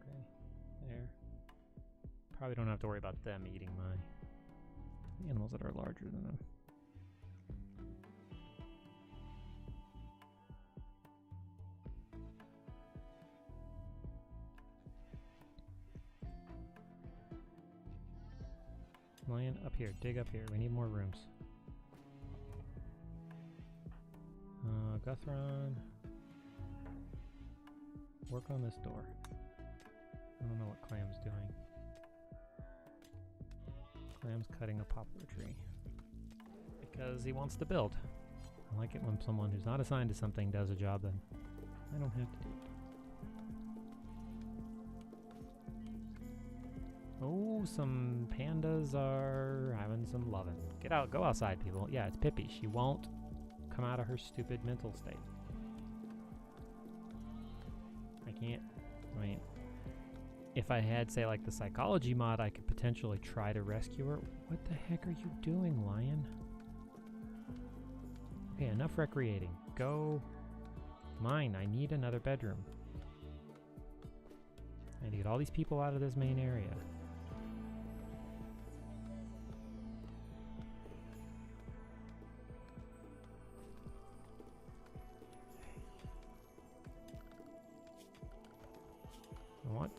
Okay, there. Probably don't have to worry about them eating my animals that are larger than them. Lion, up here. Dig up here. We need more rooms. Guthron. Work on this door. I don't know what Clam's doing. Clam's cutting a poplar tree. Because he wants to build. I like it when someone who's not assigned to something does a job that I don't have to do. Oh, some pandas are having some lovin'. Get out, go outside, people. Yeah, it's Pippi. She won't come out of her stupid mental state. I can't, I mean, if I had, say, like the psychology mod, I could potentially try to rescue her. What the heck are you doing, lion? Okay, enough recreating. Go. Mine, I need another bedroom. I need to get all these people out of this main area. What?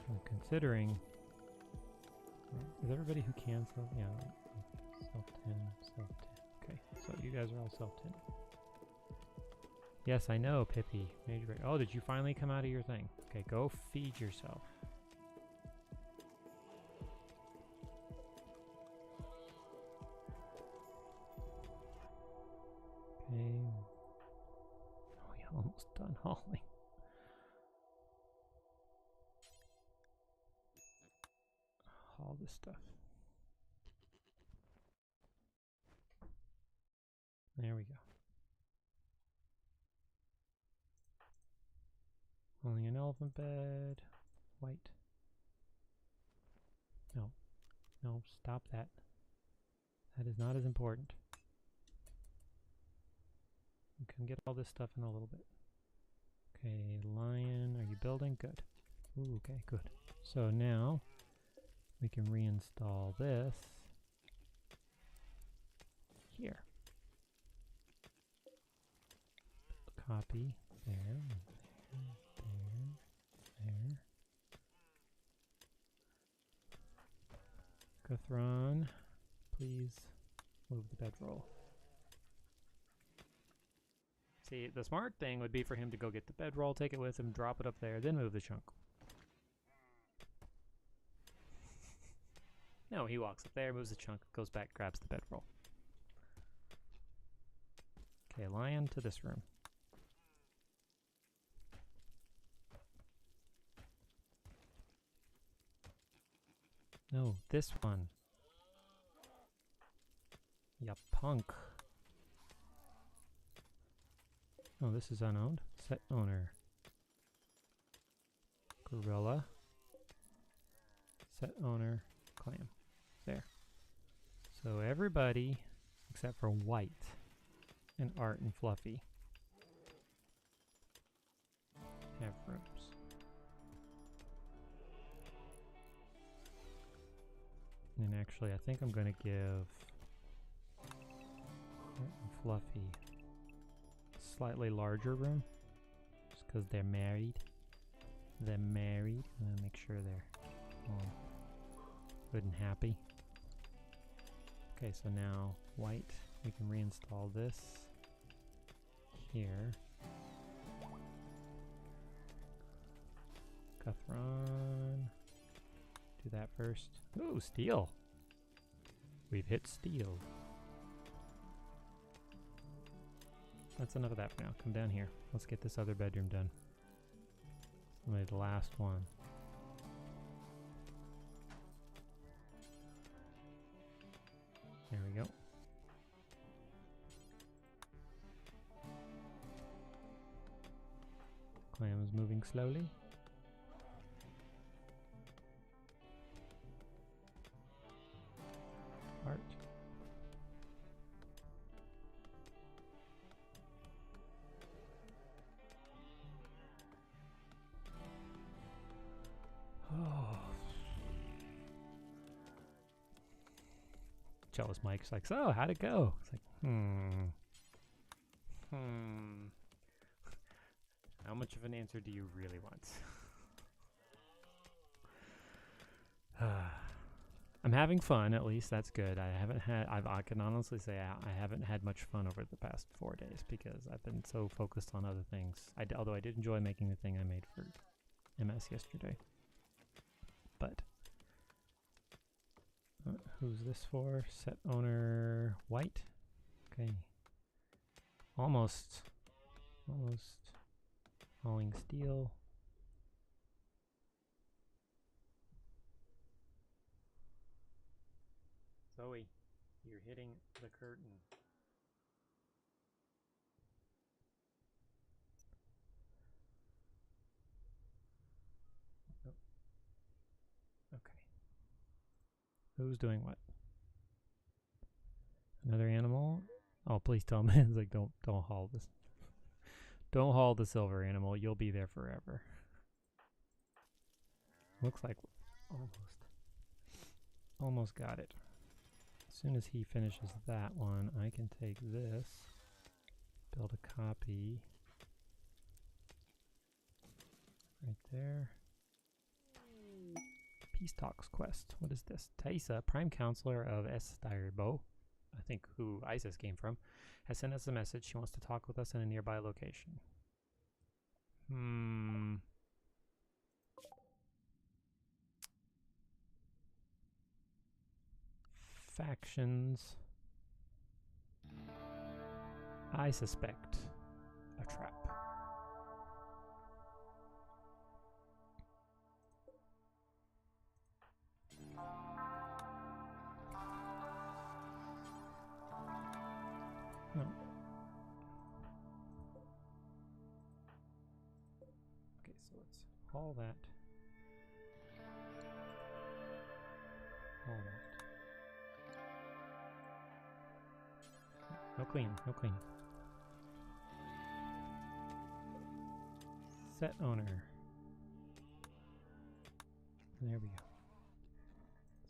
I'm considering. Is everybody who can self? Yeah, self-10, self-10. Okay, so you guys are all self-10. Yes, I know, Pippi. Major break. Oh, did you finally come out of your thing? Okay, go feed yourself. Okay. Oh, you're almost done hauling. All this stuff. There we go. Only an elephant bed. White. No. No, stop that. That is not as important. We can get all this stuff in a little bit. Okay, lion, are you building? Good. Ooh, okay, good. So now we can reinstall this here. Copy there, there. Guthron, please move the bedroll. See, the smart thing would be for him to go get the bedroll, take it with him, drop it up there, then move the chunk. No, he walks up there, moves the chunk, goes back, grabs the bedroll. Okay, lion to this room. No, this one. Ya punk. Oh, this is unowned. Set owner. Gorilla. Set owner. Clam. There. So everybody, except for White and Art and Fluffy, have rooms. And actually, I think I'm going to give Art and Fluffy a slightly larger room, just because they're married. They're married. I'm going to make sure they're all good and happy. Okay, so now White, we can reinstall this here. Guthron. Do that first. Ooh, steel. We've hit steel. That's enough of that for now. Come down here. Let's get this other bedroom done. Only the last one. There we go. Clam is moving slowly. Art. Oh. Jealous Mike's like, so how'd it go? It's like, How much of an answer do you really want? I'm having fun, at least that's good. I can honestly say I haven't had much fun over the past 4 days because I've been so focused on other things. Although I did enjoy making the thing I made for MS yesterday. But who's this for? Set owner white. Okay. Almost hauling steel. Zoe, you're hitting the curtain. Oh. Okay. Who's doing what? Another animal? Oh, please tell me. It's like, don't haul this. Don't haul the silver animal. You'll be there forever. Looks like almost got it. As soon as he finishes that one, I can take this, build a copy right there. Peace Talks quest. What is this? Taisa, Prime Counselor of Estirbo, I think who Isis came from, has sent us a message. She wants to talk with us in a nearby location. Factions. I suspect a trap. No. Okay, so let's haul that. Haul that. No clean, no clean. Set owner. There we go.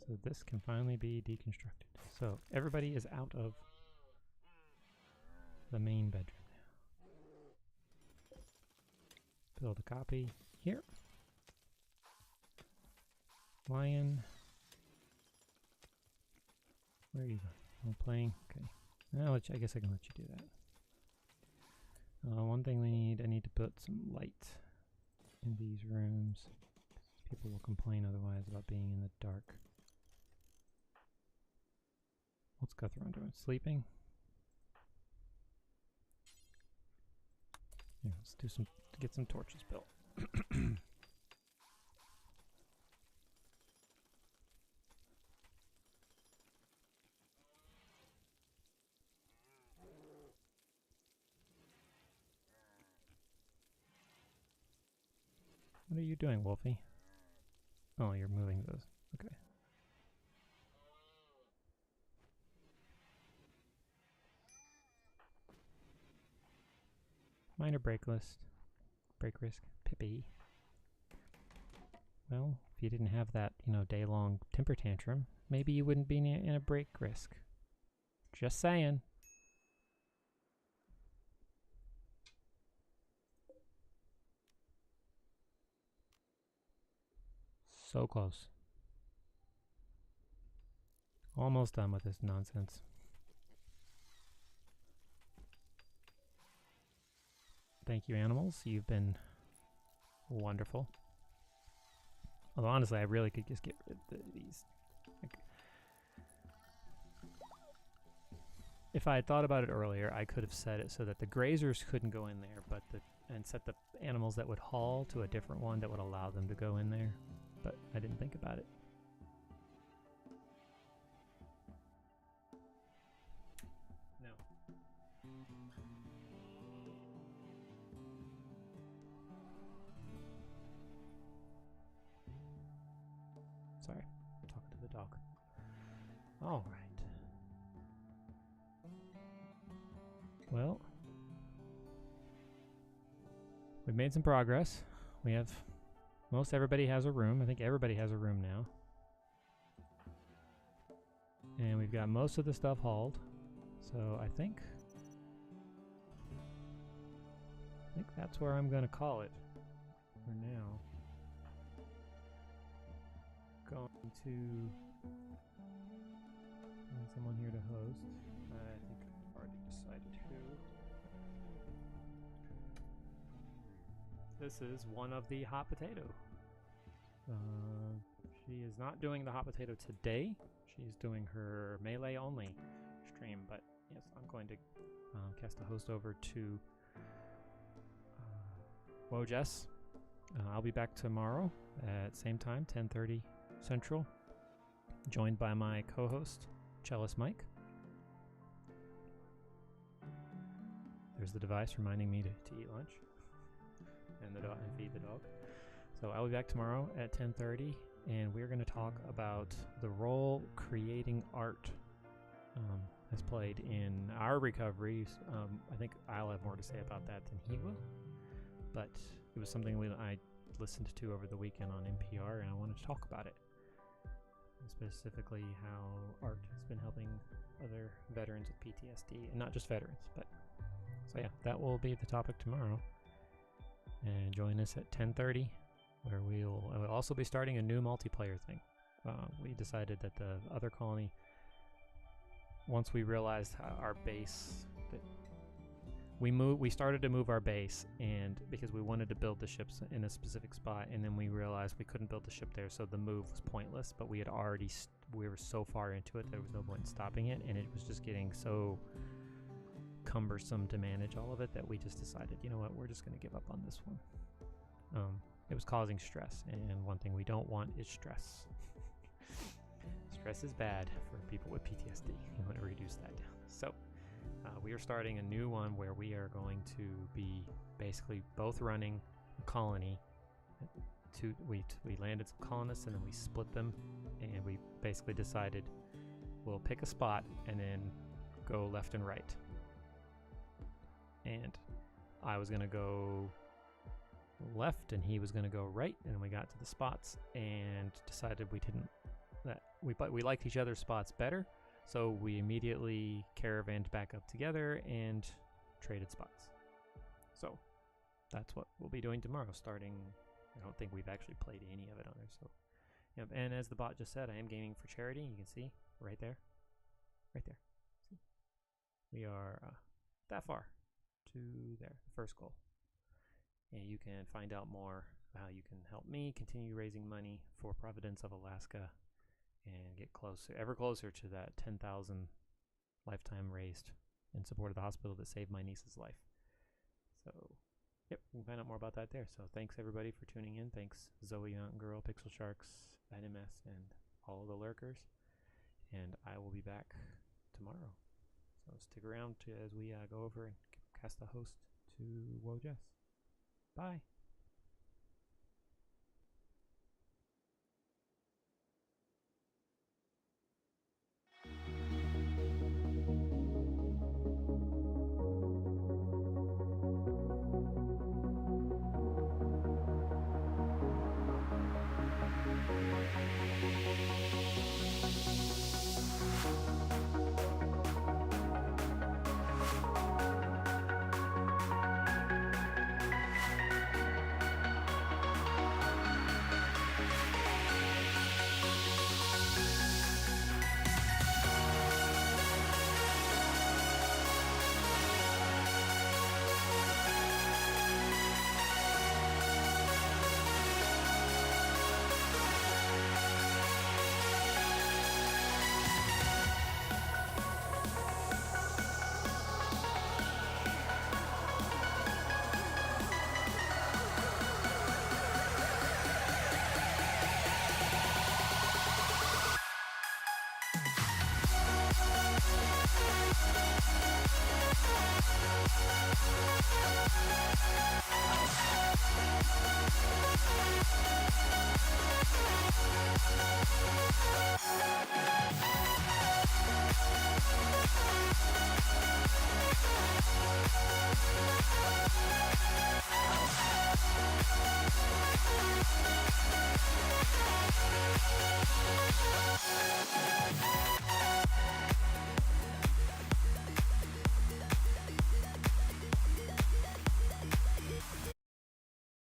So this can finally be deconstructed. So everybody is out of the main bedroom now. Build a copy here. Lion. Where are you going? Oh, playing? Okay. I guess I can let you do that. One thing I need to put some light in these rooms. People will complain otherwise about being in the dark. What's Guthron doing? Sleeping? Yeah, let's get some torches built. What are you doing, Wolfie? Oh, you're moving those. Okay. Minor break risk. Pippi. Well, if you didn't have that, day-long temper tantrum, maybe you wouldn't be in a break risk. Just saying. So close. Almost done with this nonsense. Thank you, animals. You've been wonderful. Although honestly, I really could just get rid of these. Like, if I had thought about it earlier, I could have set it so that the grazers couldn't go in there, but and set the animals that would haul to a different one that would allow them to go in there. But I didn't think about it. No. Sorry, I'm talking to the dog. All right. Well, we've made some progress. We have, most everybody has a room. I think everybody has a room now. And we've got most of the stuff hauled. So I think that's where I'm going to call it for now. Going to find someone here to host. I think I've already decided who. This is one of the hot potato. She is not doing the hot potato today. She's doing her melee only stream, but yes, I'm going to cast a host over to Wojess. I'll be back tomorrow at same time, 10:30 Central, joined by my co-host, Cellist Mike. There's the device reminding me to eat lunch and feed the dog. So I'll be back tomorrow at 10:30, and we're going to talk about the role creating art has played in our recoveries. I think I'll have more to say about that than he will, but it was something I listened to over the weekend on NPR, and I wanted to talk about it. Specifically how art has been helping other veterans with PTSD, and not just veterans, but so yeah, that will be the topic tomorrow. And join us at 10:30, where we'll also be starting a new multiplayer thing. We decided that the other colony, once we realized our base, that we started to move our base, and because we wanted to build the ships in a specific spot, and then we realized we couldn't build the ship there, so the move was pointless. But we were so far into it, there was no point in stopping it, and it was just getting so cumbersome to manage all of it that we just decided, you know what, we're just going to give up on this one. It was causing stress, and one thing we don't want is stress. Stress is bad for people with PTSD. You want to reduce that down. So we are starting a new one where we are going to be basically both running a colony. We landed some colonists, and then we split them, and we basically decided we'll pick a spot and then go left and right. And I was going to go left and he was going to go right, and we got to the spots and decided we liked each other's spots better, so we immediately caravanned back up together and traded spots. So that's what we'll be doing tomorrow, starting. I don't think we've actually played any of it on there, so yep. And as the bot just said, I am gaming for charity. You can see right there. See? We are that far to there, the first goal. And you can find out more how you can help me continue raising money for Providence of Alaska and get ever closer to that 10,000 lifetime raised in support of the hospital that saved my niece's life. So, yep, you can find out more about that there. So thanks everybody for tuning in. Thanks Zoe Mountain Girl, Pixel Sharks, NMS, and all of the lurkers. And I will be back tomorrow. So stick around as we go over and cast the host to Wojess. Bye.